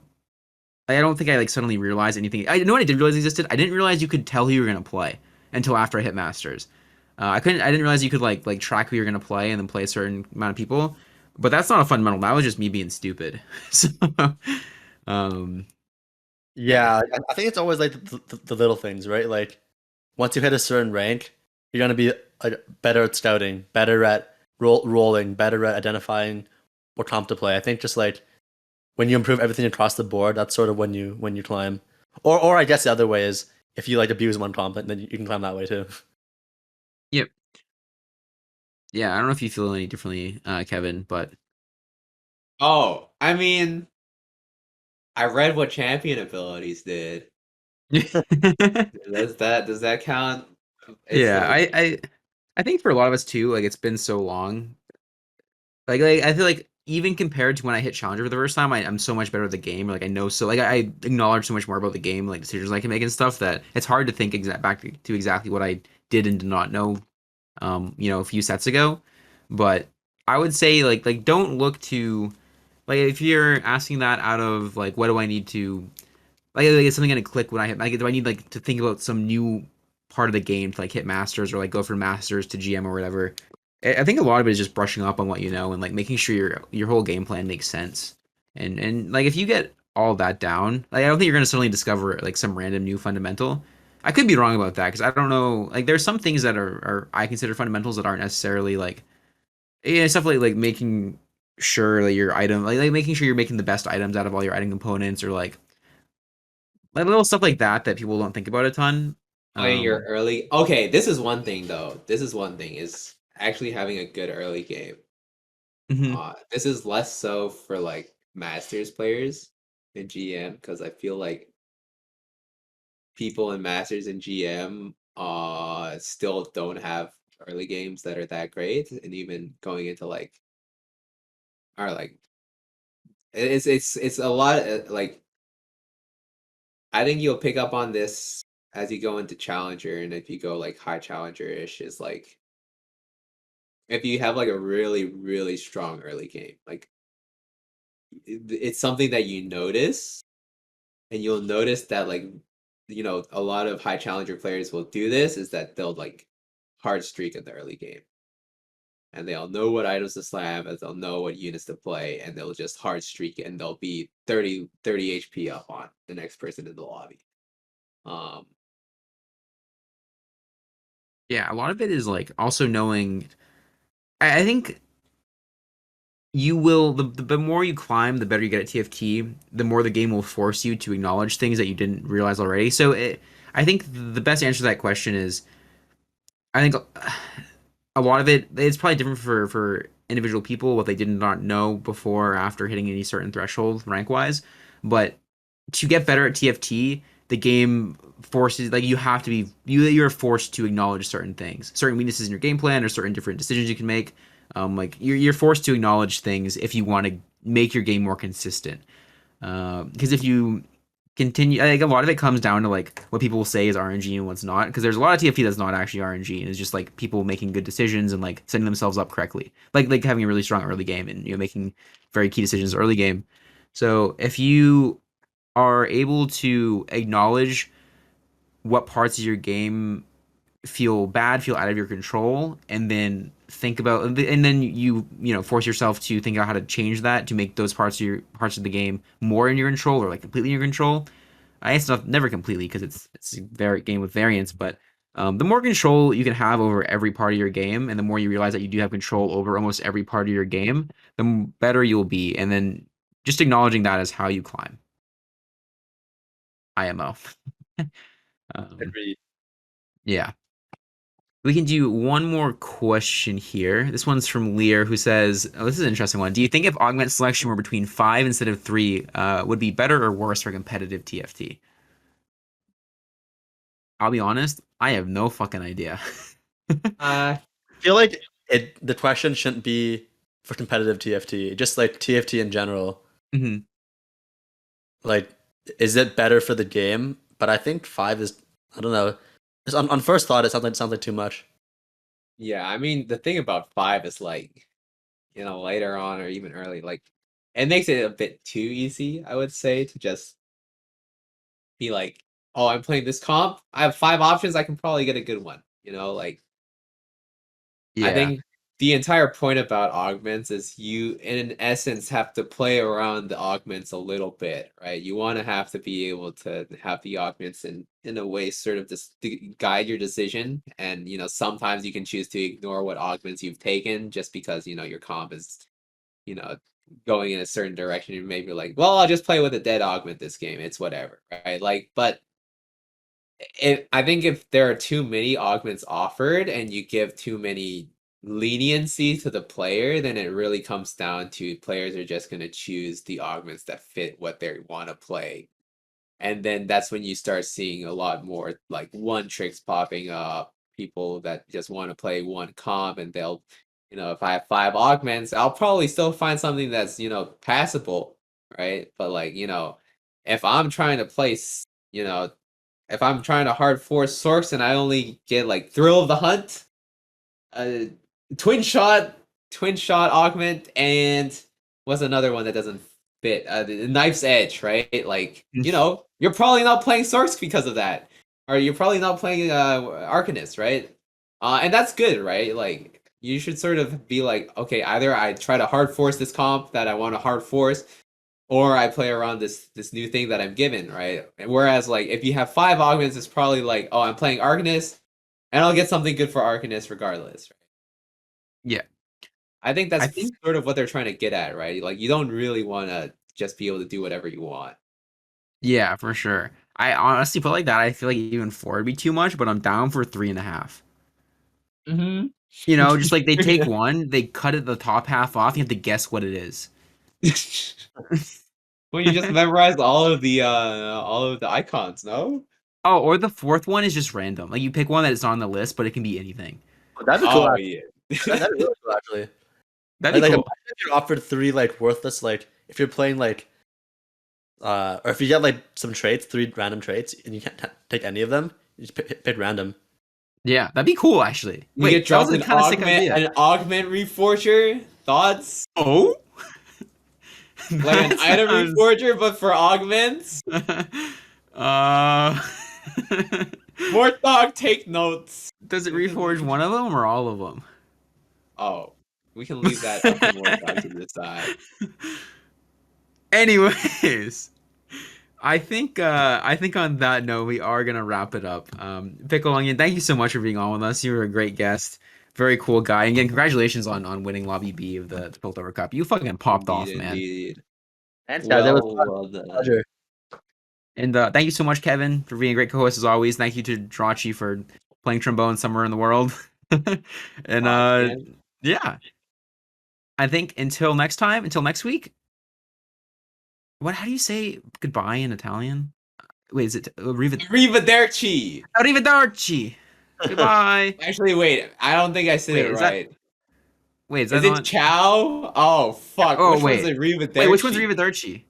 I don't think I like suddenly realized anything. I know what I did realize existed. I didn't realize you could tell who you were gonna play until after I hit Masters. I couldn't. I didn't realize you could like track who you're gonna play and then play a certain amount of people. But that's not a fundamental. That was just me being stupid. So, um, yeah, Yeah, I think it's always like the little things, right? Like once you hit a certain rank, you're gonna be like, better at scouting, better at rolling, better at identifying what comp to play. I think just like when you improve everything across the board, that's sort of when you climb. Or I guess the other way is if you like abuse one comp, then you can climb that way too. yep, yeah. I don't know if you feel any differently, Kevin, but Oh, I mean, I read what champion abilities did. Does that count? It's yeah, like I think for a lot of us too, like it's been so long. Like I feel like even compared to when I hit Challenger for the first time, I'm so much better at the game. Like I know so like I acknowledge so much more about the game, like decisions I can make and stuff that it's hard to think back to exactly what I did and did not know, a few sets ago. But I would say like don't look to like if you're asking that out of like what do I need to like is something gonna click when I hit like do I need like to think about some new part of the game to like hit masters or like go from masters to GM or whatever. I think a lot of it is just brushing up on what you know and like making sure your whole game plan makes sense. And like if you get all that down, like I don't think you're gonna suddenly discover like some random new fundamental. I could be wrong about that because I don't know. Like there's some things that are I consider fundamentals that aren't necessarily like stuff like making sure that your item like making sure you're making the best items out of all your item components or like little stuff like that people don't think about a ton. playing your Um, early. Okay, this is one thing though. This is one thing is actually having a good early game. mhm. This is less so for like Masters players in GM because I feel like people in Masters and GM still don't have early games that are that great, and even going into like are like it's a lot like I think you'll pick up on this as you go into Challenger, and if you go like high Challenger ish is like if you have like a really really strong early game, like it's something that you notice, and you'll notice that like a lot of high Challenger players will do this is that they'll like hard streak in the early game, and they'll know what items to slam, and they'll know what units to play, and they'll just hard streak, and they'll be 30 HP up on the next person in the lobby. Um, Yeah, a lot of it is like also knowing. I think you will the more you climb, the better you get at TFT. The more the game will force you to acknowledge things that you didn't realize already. I think the best answer to that question is I think a lot of it's probably different for individual people what they did not know before or after hitting any certain threshold rank wise, but to get better at TFT, the game forces like you have to be you're forced to acknowledge certain things, certain weaknesses in your game plan, or certain different decisions you can make. Like you're forced to acknowledge things if you want to make your game more consistent. Because if you continue, like a lot of it comes down to like what people will say is RNG and what's not. Because there's a lot of TFT that's not actually RNG, and it's just like people making good decisions and like setting themselves up correctly, like having a really strong early game and making very key decisions early game. So if you are able to acknowledge what parts of your game feel bad, feel out of your control, and then think about and then force yourself to think about how to change that to make those parts of the game more in your control or like completely in your control. I guess not never completely because it's a very game with variance, but the more control you can have over every part of your game, and the more you realize that you do have control over almost every part of your game, the better you'll be. And then just acknowledging that as how you climb. IMO. Um, Agreed. yeah. We can do one more question here. This one's from Lear, who says, "Oh, this is an interesting one. Do you think if augment selection were between five instead of three, would be better or worse for competitive TFT?" I'll be honest, I have no fucking idea. Uh, I feel like the question shouldn't be for competitive TFT, just like TFT in general. Hmm. Like, is it better for the game? But I think 5 is, I don't know. Just on first thought, it sounds like too much. yeah, I mean the thing about 5 is like, later on or even early, like it makes it a bit too easy, I would say, to just be like, oh, I'm playing this comp. I have 5 options. I can probably get a good one. Like I Yeah. think the entire point about augments is you, in essence, have to play around the augments a little bit, right? You want to have to be able to have the augments in a way sort of just to guide your decision. And sometimes you can choose to ignore what augments you've taken just because your comp is you know going in a certain direction. You maybe like, well, I'll just play with a dead augment this game. It's whatever, right? Like, but I think if there are too many augments offered and you give too many leniency to the player, then it really comes down to players are just going to choose the augments that fit what they want to play. And then that's when you start seeing a lot more like one tricks popping up, people that just want to play one comp and they'll, if I have 5 augments, I'll probably still find something that's, passable, right? But like, if I'm trying to place, you know, if I'm trying to hard force Sorks and I only get like Thrill of the Hunt, uh, Twin Shot, Twin Shot Augment, and what's another one that doesn't fit? The Knife's Edge, right? Like, you're probably not playing Sorks because of that. Or you're probably not playing Arcanist, right? And that's good, right? Like, you should sort of be like, okay, either I try to hard force this comp that I want to hard force, or I play around this new thing that I'm given, right? Whereas like if you have 5 augments, it's probably like, oh, I'm playing Arcanist, and I'll get something good for Arcanist regardless. Right? Yeah. I think I that's think sort of what they're trying to get at, right? Like you don't really want to just be able to do whatever you want. yeah, for sure. I honestly feel like that. I feel like even 4 would be too much, but I'm down for 3.5. Mm-hmm. Just like they take one, they cut it the top half off. You have to guess what it is. Well, you just memorized all of the icons, no? Oh, or the fourth one is just random. Like you pick one that is on the list, but it can be anything. Oh, that'd be cool. Oh Actually. yeah. That'd be really cool, actually. That'd be Like cool. imagine if you're offered 3 like worthless, like if you're playing like or if you get like some traits, 3 random traits, and you can't take any of them, you just pick random. Yeah, that'd be cool actually. You get Wait, that was dropped a kind of sick idea. an augment reforger. Thoughts? Oh, Like an that item sounds. reforger, but for augments? uh, Mort dog, take notes. does it reforge one of them or all of them? Oh, we can leave that up to Mort dog to decide. Anyways, I think on that note we are gonna wrap it up. PickleOnion, thank you so much for being on with us. You were a great guest, very cool guy. And again, congratulations on winning Lobby B of the Piltover Cup. You fucking popped Indeed, off, man. indeed. Thanks, guys. It was fun. Well done. Pleasure. And thank you so much, Kevin, for being a great co-host as always. Thank you to Drachi for playing trombone somewhere in the world. And Man. yeah, I think until next time, until next week. What? How do you say goodbye in Italian? Wait, is it Arrivederci. Arrivederci? Goodbye. Actually, wait. I don't think I said Wait, it is that right. wait, is Is that it not? ciao? Oh, fuck. Oh Which one's wait, wait, which one's arrivederci? Arrivederci?